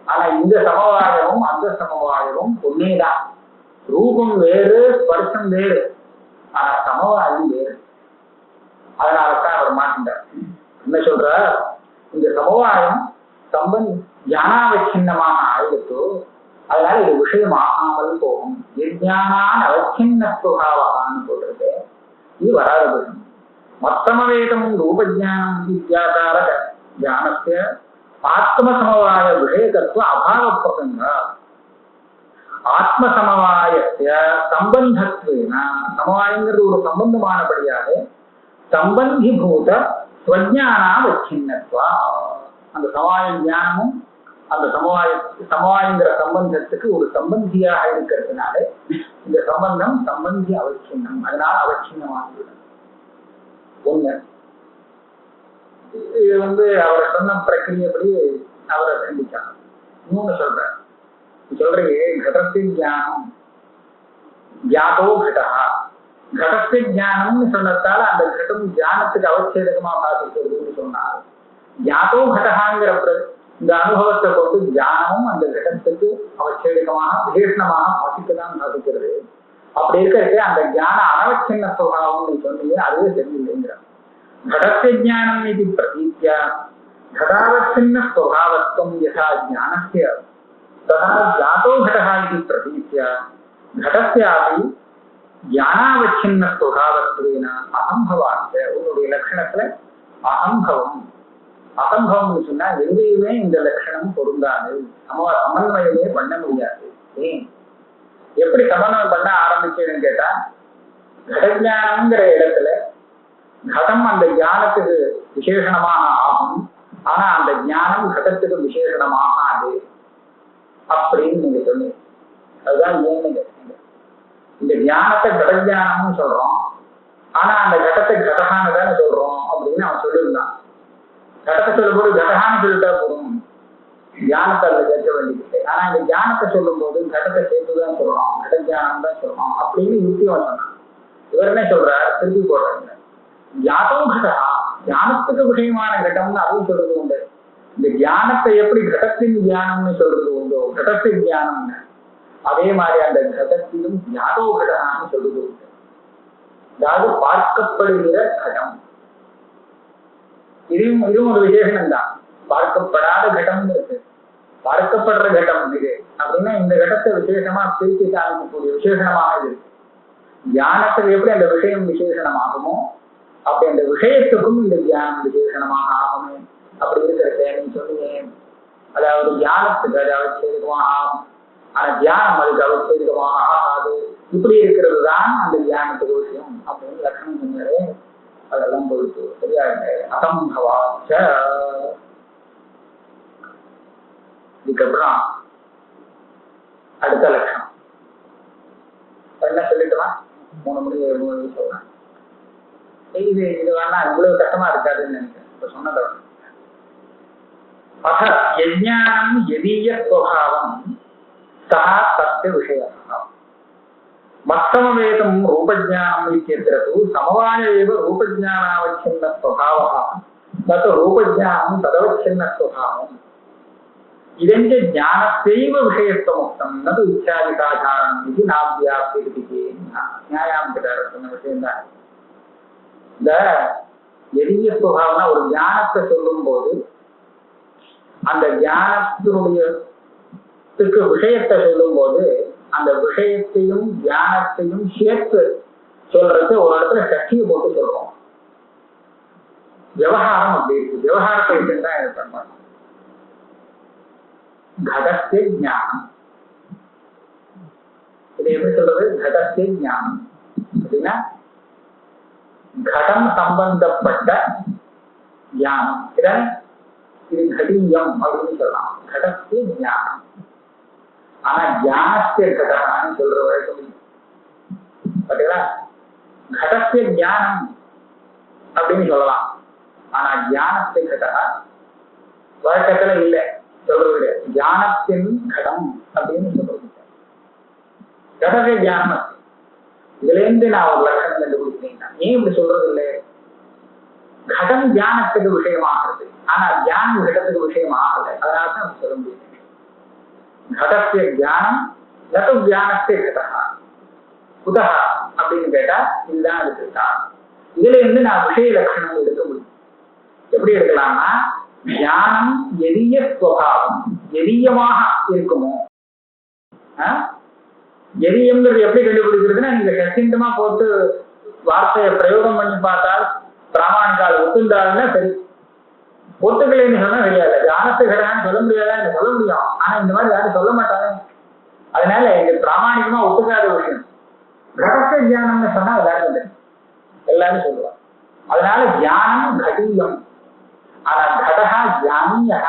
ஆனா இந்த சமவாயமும் அந்த சமவாயமும் ஒன்னேதான். ரூபம் வேறு, ஸ்பர்ஷம் வேறு, ஆனா சமவாயம் வேறு. அதனாலதான் அவர் மாட்டார். என்ன சொல்ற, இந்த சமவாயம் ஞானாவச்சின்னமான ஆயுதத்தோ, அதனால இது விஷயம் ஆகாமல் போகும். விஞ்ஞானான் அவச்சின்ன சுபாவான்னு சொல்றது இது வராத விஷயம். மத்தமவேதம் ரூபஜானம் வித்யாகார ஞானஸ்ய ஆத்மசமவாய விஷயகத்துவ அபாவ பிரசங்க. ஆத்மசமவாயத்திய சம்பந்தத்வேன, சமவாயங்கிறது ஒரு சம்பந்தமானபடியாக சம்பந்திபூத ஸ்வஜானாவச்சின்னத்வா. அந்த சமவாய ஞானமும் அந்த சமவாயங்கிற சம்பந்தத்துக்கு ஒரு சம்பந்தியாக இருக்கிறதுனால இந்த சம்பந்தம் சம்பந்தி அவச்சின்னம், அதனால அவச்சின்னமானது ஒண்ணு. இது அவரை சொன்ன பிரக்கிரியப்படி அவரை கண்டிச்சாங்க. இன்னொன்னு சொல்றீங்க கடத்தின் ஞானம் ஜாதோ கடா. கடத்தின் ஞானம்னு சொன்னதால அந்த கடம் ஞானத்துக்கு அவச்சேதகமா பாதிக்கிறதுன்னு சொன்னார். ஜாதோ கடகாங்கிற இந்த அனுபவத்தை கொண்டு தியானமும் அந்த கடத்துக்கு அவச்சேதகமாக விசேஷமாக பாதிக்கதான் சாதிக்கிறது. அப்படி இருக்கிறது அந்த ஞான அனவச்சின்ன சுபாவம் நீ சொன்னீங்க, அதுவே தெரியலைங்கிற. கடத்திய ஞானம் இது பிரதீத்யா घटावच्छिन्न स्वभावत्वं यथा ज्ञानस्य तथा जातो घटः इति प्रतीत्या घटस्यापि ज्ञानावच्छिन्न स्वभावत्वेन अहंभवास्य उन्नुடைய லட்சணத்துல அகம்பவம். அகம்பவம்னு சொன்னா எங்கேயுமே இந்த லட்சணம் பொருந்தாது, சமன்வயமே பண்ண முடியாது. ஏன் எப்படி சமன்வயம் பண்ண ஆரம்பிச்சதுன்னு கேட்டா, கடஞானம்ங்கிற இடத்துல கடம் அந்த ஞானத்துக்கு விசேஷணமாக ஆகும், ஆனா அந்த ஞானம் கடத்துக்கு விசேஷணமாகாது அப்படின்னு நீங்க சொன்னீங்க. அதுதான் ஏன்னு இந்த ஞானத்தை கடஞானம்னு சொல்றோம், ஆனா அந்த கடத்தை கடகான்னு தானே சொல்றோம் அப்படின்னு அவன் சொல்லியிருந்தான். கடத்தை சொல்லும்போது கடகான்னு சொல்லிட்டா போதும், ஞானத்தை அதுல கேட்க வேண்டியது. ஆனா இந்த ஞானத்தை சொல்லும் போது கடத்தை சேர்த்துதான் சொல்றோம், கடஞானம் தான் சொல்றோம் அப்படின்னு யுக்தியம் சொன்னான். இவர் என்ன சொல்றாரு, திருப்பி போடுறாங்க. ஜாதோ கடா ஞானத்துக்கு விஷயமான கடம்னு அதுவும் சொல்றது உண்டு. இந்த ஞானத்தை எப்படி கடத்தின் ஞானம்னு சொல்றது உண்டோ, கடத்தின் ஞானம்னு, அதே மாதிரி அந்த கடத்திலும் ஜாதோ கடான்னு சொல்றது உண்டு. அதாவது பார்க்கப்படுகிற கடம். இதுவும் ஒரு விசேஷனம் தான். பார்க்கப்படாத கடம் இருக்கு, பார்க்கப்படுற கடம் இது அப்படின்னா இந்த கடத்தை விசேஷமா பிரித்து காமிக்கக்கூடிய விசேஷமாக இருக்கு. ஞானத்துக்கு எப்படி அந்த விஷயம் விசேஷமாகுமோ அப்படி அந்த விஷயத்துக்கும் இந்த தியானம் விசேஷணமாக ஆகுமே. அப்படி இருக்கிற நீ சொன்னீங்க, அதாவது ஞானத்துக்கு அது அவசியமாக ஆகும், ஆனா தியானம் அதுக்கு அவசியமாக ஆகாது. இப்படி இருக்கிறது தான் அந்த தியானத்துக்கு விஷயம் அப்படின்னு லட்சணம் சொன்னாரு. அதெல்லாம் போயிட்டு சரியா இல்லை. அசம்பவாச்ச. இதுக்கப்புறம் அடுத்த லட்சணம் என்ன சொல்லிட்டுமா 3 மணி 7 மணி சொல்றேன். இது வேணா இவ்வளவு கஷ்டமா இருக்காதுன்னு நினைக்கிறேன். இப்ப சொன்னதை யஜ்ஞானம் யதீய ஸ்வபாவம் சஹ தஸ்ய விஷயः மத்தமவேதம் ரூபஜ்ஞானம் இत्यत्र சமவாய ஏவ ரூபஜ்ஞானாவச்சின்ன ஸ்வபாவः நது ரூபஜ்ஞானம் ததவச்சின்ன ஸ்வபாவம் இதஞ்ச ஞானத்தைவ விஷயத்துவமுக்தம் நது இச்சாதிகாரணம் இது நாபியாப்திரிதிகே நியாயாந்திர சொன்ன விஷயம்தான். இந்த எளிய சுபாவம்னா ஒரு ஞானத்தை சொல்லும் போது அந்த ஞானத்தினுடைய விஷயத்தை சொல்லும் போது அந்த விஷயத்தையும் ஞானத்தையும் சேர்த்து சொல்றது ஒரு இடத்துல சக்தியை போட்டு சொல்றோம். விவகாரம் அப்படி இருக்கு. விவகாரத்தை தான் இது பண்ணணும். கடஸ்தே ஞானம். இது எப்படி சொல்றது? கடஸ்தே ஞானம் அப்படின்னா கடம் சம்பந்தப்பட்ட ஞானம். இது கடீயம் அப்படின்னு சொல்லலாம். கடஸ்தே ஞானம். ஆனா ஞானஸ்தே கடகான்னு சொல்ற வரைக்கும் பாத்தீங்களா? கடஸ்தே ஞானம் அப்படின்னு சொல்லலாம். ஆனா ஞானஸ்தே கடகா வழக்கத்துல இல்லை சொல்றது. ஞானத்தின் கடம் அப்படின்னு சொல்றது. கடகே ஞானம். இதுல இருந்து நான் ஒரு லட்சணம் கண்டுபிடிச்சீங்கன்னா ஏன் இப்படி சொல்றது இல்லை? கடம் தியானத்துக்கு விஷயமாகிறது. ஆனா தியானம் கடத்துக்கு விஷயம் ஆகலை. அதனாலதான் சொல்ல முடியும். கடத்திய தியானம் நது தியானத்தை கடகா குதா அப்படின்னு கேட்டா இதுதான் எடுத்துட்டா. இதுல இருந்து நான் விஷய லட்சணம் எடுக்க முடியும். எப்படி எடுக்கலாம்னா ஞானம் எளிய ஸ்வபாவம் எளியமாக இருக்குமோ. எரியம்ங்கிறது எப்படி கண்டுபிடிக்கிறதுன்னா நீங்க சச்சிந்தமா போட்டு வார்த்தையை பிரயோகம் பண்ணி பார்த்தால் பிராமணிகால் ஒத்துந்தாருன்னா சரி. ஒத்துக்கலைன்னு சொன்னா தெரியாது. ஞானத்தை கிடையாது சொல்ல முடியாதா? சொல்ல முடியும். ஆனா இந்த மாதிரி யாரும் சொல்ல மாட்டாங்க. அதனால இது பிராமணிகமா ஒத்துக்காத விஷயம். ரகசிய தியானம்னு சொன்னா எல்லாரும் எல்லாரும் சொல்லுவாங்க. அதனால தியானம் கடீயம். ஆனா கடகா தியானியா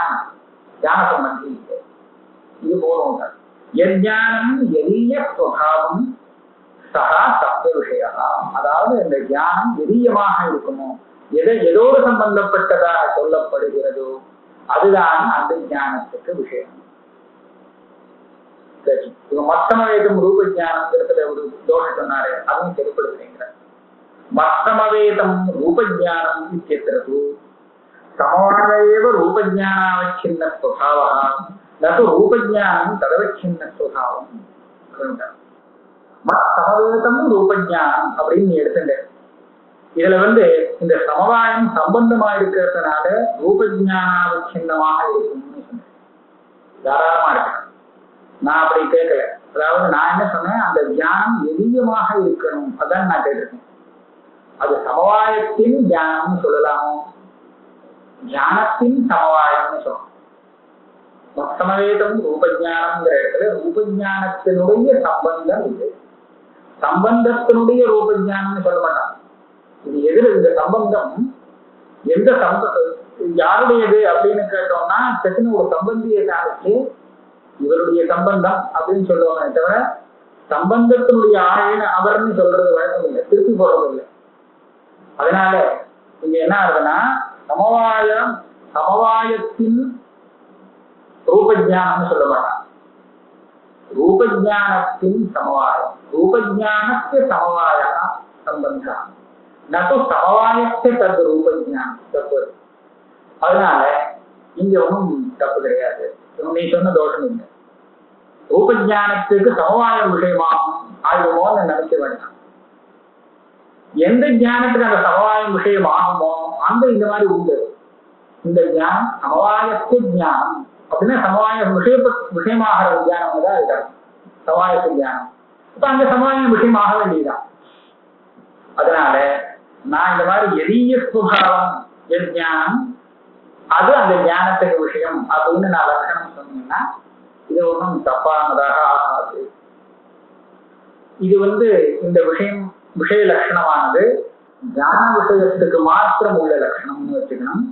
தியான சம்பந்தி இது போறோம். யஜ்ஞானம் எளிய ஸ்வபாவம் சஹா சப்த விஷயா. அதாவது இந்த தியானம் எளியமாக இருக்குமோ, எதோடு சம்பந்தப்பட்டதாக சொல்லப்படுகிறதோ அதுதான் அந்த ஞானத்துக்கு விஷயம். சரி, இவங்க மத்தமவேதம் ரூப ஜானம்ங்கிறதுல ஒரு தோஷம் சொன்னாரு. அதுவும் சரிப்படுத்துறீங்க. மத்தமவேதம் ரூப ஜானம் இத்தியத்திரது சமவாயேவ ரூபஜானாவச்சின்ன ஸ்வபாவः நது ரூபஜானம் ததவச்சின்ன ஸ்வபாவம். சமவேதம் ரூபஜானம் அப்படின்னு நீ எடுத்துட்ட. இதுல இந்த சமவாயம் சம்பந்தமா இருக்கிறதுனால ரூபஜானாவச்சின்னமாக இருக்கும்னு சொன்னேன். தாராளமா இருக்கு. நான் அப்படி கேட்கல. அதாவது நான் என்ன சொன்னேன், அந்த தியானம் எளியமாக இருக்கணும். அதான் நான் கேட்டிருக்கேன். அது சமவாயத்தின் தியானம்னு சொல்லலாமோ, ஞானத்தின் சமவாயம்னு சொல்லணும். சமவேதம் ரூபஜானம்ங்கிற இடத்துல ரூபஜானத்தினுடைய சம்பந்தம் இல்லை. சம்பந்தத்தினுடைய ரூபஜானம்னு சொல்ல மாட்டான். இது எதிர இந்த சம்பந்தம் எந்த யாருடையது அப்படின்னு கேட்டோம்னா செட்டின ஒரு சம்பந்தியை காமிச்சு இவருடைய சம்பந்தம் அப்படின்னு சொல்லுவாங்க. தவிர சம்பந்தத்தினுடைய ஆயன அவர்னு சொல்றது வழக்கம் இல்லை, திருப்பி போடுறது இல்லை. அதனால இங்க என்ன ஆகுதுன்னா சமவாயத்தின் ரூபஜானம்னு சொல்ல மாட்டான். ரூபஜானத்தின் சமவாயம், ரூபஜானத்தை சமவாய சம்பந்தம் நது சமவாயத்தை தந்து ரூபஜானம் தப்பு. அதனால இங்க ஒன்றும் தப்பு கிடையாது. நீ சொன்ன தோஷம் இல்லை. ரூபஜானத்துக்கு சமவாய விஷயமாகும் ஆயுமோன்னு நினைக்க வேண்டாம். எந்த ஞானத்துக்கு அந்த சமவாயம் விஷயம் ஆகுமோ அந்த இந்த மாதிரி உண்டு. இந்த ஞானம் சமவாயத்து ஞானம் அப்படின்னா சமவாய விஷயமாகிற தியானம் தான் இருக்காது. சமவாயத்து தியானம் இப்ப அந்த சமவாயம் விஷயமாக வேண்டியதுதான். அதனால நான் இந்த மாதிரி எளிய சுபாவம் ஞானம் அது அந்த ஞானத்துக்கு விஷயம் அப்படின்னு நான் லட்சணம் சொன்னீங்கன்னா இது ஒன்றும் தப்பானதாக ஆகாது. இது இந்த விஷய லட்சணமானது ஞான விஷயத்துக்கு மாத்திரம் உள்ள லட்சணம்னு வச்சுக்கணும்.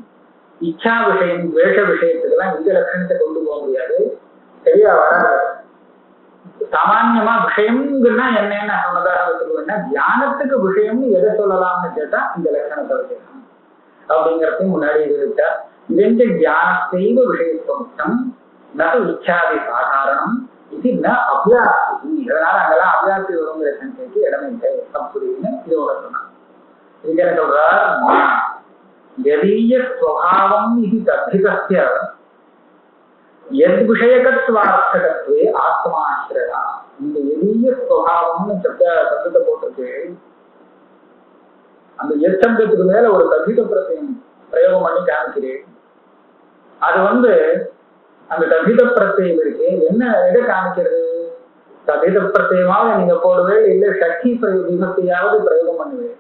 இச்சா விஷயம், துவேஷ விஷயத்துக்கெல்லாம் இந்த லட்சணத்தை கொண்டு போக முடியாது, சரியா வராது. சாமான்யமா விஷயம்னா என்னன்னு சொன்னதாக வச்சுக்கோன்னா, தியானத்துக்கு விஷயம்னு எதை சொல்லலாம்னு கேட்டா இந்த லட்சணத்தை வச்சுக்கணும் அப்படிங்கிறதையும் முன்னாடி விட்டா. இதென்று தியானத்தைவ விஷயத்துவம் நது இச்சாதி சாதாரணம் இது ந அபியாசி. அதனால அங்கெல்லாம் அபியாசி வருங்கிற சங்கைக்கு இடமில்லை அப்படின்னு இது உட சொன்னாங்க. இதுக்கு என்ன சொல்றார், யதீய ஸ்வபாவம் இது தத்திகஸ்ய எத் விஷயகத்வார்த்தகத்வே ஆத்மாஸ்ரயா. இந்த எதீய ஸ்வபாவம்னு சப்தத்தை போட்டிருக்கு. அந்த எத் சப்தத்துக்கு மேல ஒரு தத்திக பிரயோகம் பண்ணி காமிக்கிறேன். அது அந்த தத்தித பிரத்யம் இருக்கு. என்ன எதை காமிக்கிறது? தத்தித பிரத்யமாக நீங்க போடுவே, இல்ல சக்தி விபக்தியாவது பிரயோகம் பண்ணுவேன்.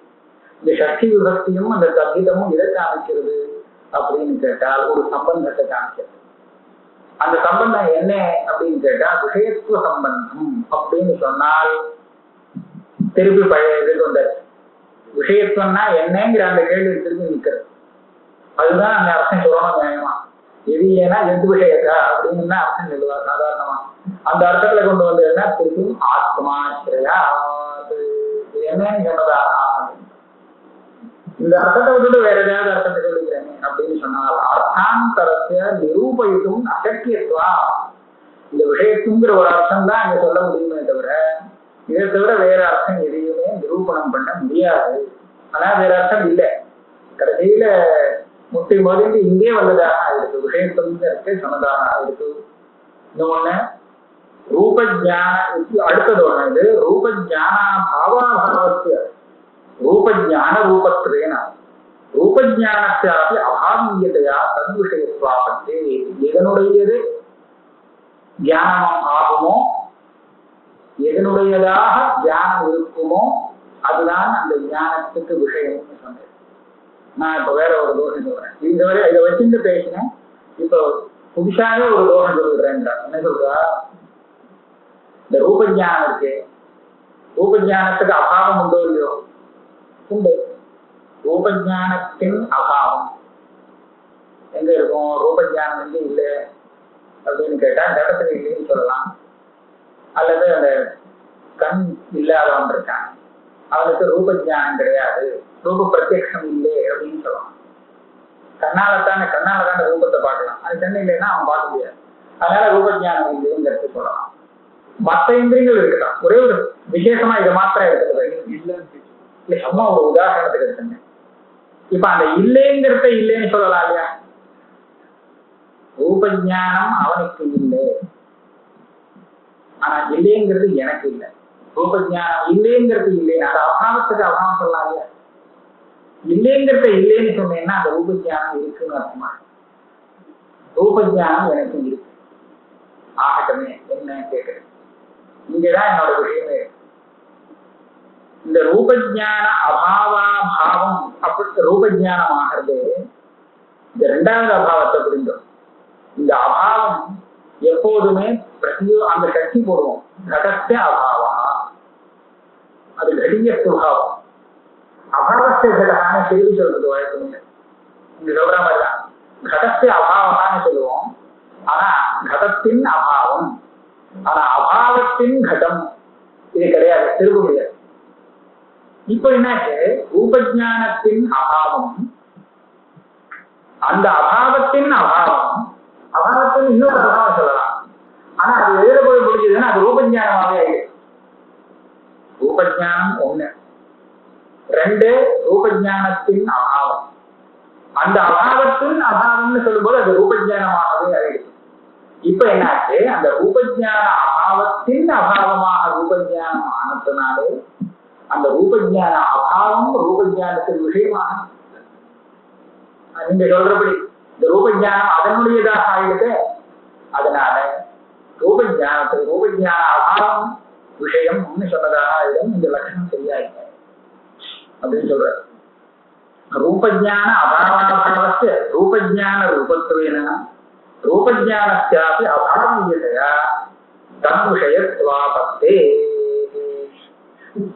இந்த சக்தி விபக்தியும் அந்த தத்திதமும் எதை காமிக்கிறது அப்படின்னு கேட்டால் ஒரு சம்பந்தத்தை காமிக்கிறது. அந்த சம்பந்தம் என்ன அப்படின்னு கேட்டா விஷயத்துவ சம்பந்தம் அப்படின்னு சொன்னால் திருப்பி பழைய இதுக்கு வந்தாச்சு. விஷயத்துவம்னா என்னங்கிற அந்த கேள்வி திருப்பி நிற்கிறது. அதுதான் அந்த அர்த்தம் சொல்லணும் நியாயமா. எது ஏன்னா எது விஷயக்கா அப்படின்னு அர்த்தம் சொல்லுவார் சாதாரணமா. அந்த அர்த்தத்துல கொண்டு வந்ததுன்னா திருப்பி ஆத்மாஸ்ரயா. என்னன்னு சொன்னதா இந்த அர்த்தத்தை விட்டுட்டு வேற ஏதாவது அர்த்தத்தை சொல்லிக்கிறேன் அப்படின்னு சொன்னால் அர்த்தாந்தரத்தை நிரூபயிட்டும் அசக்கியத்துவா. இந்த விஷயத்துங்கிற ஒரு அர்த்தம் தான் அங்க சொல்ல முடியுமே தவிர இதை தவிர வேற அர்த்தம் எதையுமே நிரூபணம் பண்ண முடியாது. ஆனா வேற அர்த்தம் இல்லை. கடைசியில முட்டி மோதிட்டு இங்கே வந்ததாக ஆயிருக்கு. விஷயத்துவங்கிறதுக்கு சொன்னதாக ஆயிருக்கு. இன்னொன்னு ரூபஜான, அடுத்தது ஒண்ணு இது ரூபஜானா பாவாபாவத்திய ரூபஜான ரூபத்வேன ரூபஜானத்தாபி அபாவீயதையா தன் விஷயத்துவாபத்தே. எதனுடையது தியானம் ஆகுமோ, எதனுடையதாக தியானம் இருக்குமோ அதுதான் அந்த ஞானத்துக்கு விஷயம்னு சொன்னேன். நான் இப்ப வேற ஒரு தோஷம் சொல்றேன். இதை வச்சுட்டு பேசினேன். இப்ப புதுசாக ஒரு தோஷம் சொல்றேன். என்ன சொல்றா, இந்த ரூபஜானம் இருக்கு. ரூபஜானத்துக்கு அபாவம் உண்டோ இல்லையோ? உண்டு. ரூபஜானத்தின் அபாவம் எங்க இருக்கும்? ரூபஜானம் எங்க இல்லை அப்படின்னு கேட்டா கடத்துல இல்லைன்னு சொல்லலாம். அல்லது அந்த கண் இல்லாதவன் இருக்கான், அவனுக்கு ரூபஜானம் கிடையாது, ரூப பிரத்யக்ஷம் இல்லை அப்படின்னு சொல்லலாம். கண்ணாலதான ரூபத்தை பார்க்கலாம். அது கண்ணு இல்லைன்னா அவன் பார்க்க முடியாது. அதனால ரூபஜானம் இல்லைங்கிறது சொல்லலாம். மற்ற இந்திரியங்கள் இருக்கலாம். ஒரே ஒரு விசேஷமா இதை மாத்திரம் எடுத்துக்கிறது இல்லை. சும்மா ஒரு உதாரணத்துக்கு எடுத்துங்க. இப்ப அந்த இல்லைங்கிறத இல்லைன்னு சொல்லலாம் இல்லையா? ரூபஜானம் அவனுக்கு இல்லை, ஆனா இல்லைங்கிறது எனக்கு இல்லை. ரூபஜானம் இல்லைங்கிறது இல்லை, அந்த அபாவத்துக்கு அபாவம் சொல்லலாம் இல்லையா? இல்லைங்கிறத இல்லைன்னு சொன்னேன்னா அந்த ரூபஜானம் இருக்குன்னு அர்த்தமா? ரூபஜானம் எனக்கு இருக்கு, ஆகட்டமே என்ன கேட்கிறேன். இங்கதான் என்னோட விஷயமே. இந்த ரூபஜான அபாவாபாவம் அப்படி ரூபஜானம் ஆகிறது. இந்த இரண்டாவது அபாவத்தை புரிந்தோம். இந்த அபாவம் எப்போதுமே அந்த சக்தி போடுவோம். கடத்த அபாவா, அது கடிய சுபாவம். அபாவத்தை கடகான செய்தி சொல்றது வழக்கமே. இங்க சொல்ற மாதிரிதான் கடத்தை அபாவகான்னு சொல்லுவோம். ஆனா கடத்தின் அபாவம், ஆனா அபாவத்தின் கடம் இது கிடையாது, திரும்ப முடியாது. இப்ப என்னாச்சு, ரூபஜானத்தின் அபாவம், அந்த அபாவத்தின் அபாவம், அபாவத்தின் இன்னொரு அபாவம் சொல்லலாம். ஆனா அது எதிர போய் முடிஞ்சதுன்னா அது ரூபஜானமாவே ஆயிடுது. ரூபஜானம் ஒண்ணு. ரெண்டு, ரூபஜானத்தின் அபாவம். அந்த அபாவத்தின் அபாவம்னு சொல்லும்போது அது ரூபஜானமாகவே ஆயிடுது. இப்ப என்னாச்சு, அந்த ரூபஜான அபாவத்தின் அபாவமாக ரூபஜானம் ஆனதுனாலே அந்த ரூபஜான அபாவம் ரூபஜானத்தின் விஷயமாக நீங்க சொல்றபடி இந்த ரூபஜானம் அதனுடையதாக ஆயிடுது. அதனால ரூபஜானத்துக்கு ரூபஜான அபாவம் விஷயம் சொன்னதாக ஆயிடும். இந்த லட்சணம் சரியாயிட்ட அப்படின்னு சொல்ற. ரூபஜான அபாவாபாவஸ்ய ரூபஜான ரூபத்துவேன ரூபஜானஸ்யாபி அபாவீயதையா தம் விஷயத்வாபத்தே.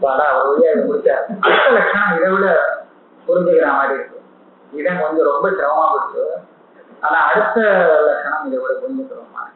பல வழியா முடிச்சார். அடுத்த லட்சணம் இதை விட புரிஞ்சுக்கிற மாதிரி இருக்கு. இடம் கொஞ்சம் ரொம்ப சிரமமா போச்சு. ஆனா அடுத்த லட்சணம் இதை விட புரிஞ்சுக்கிறோமா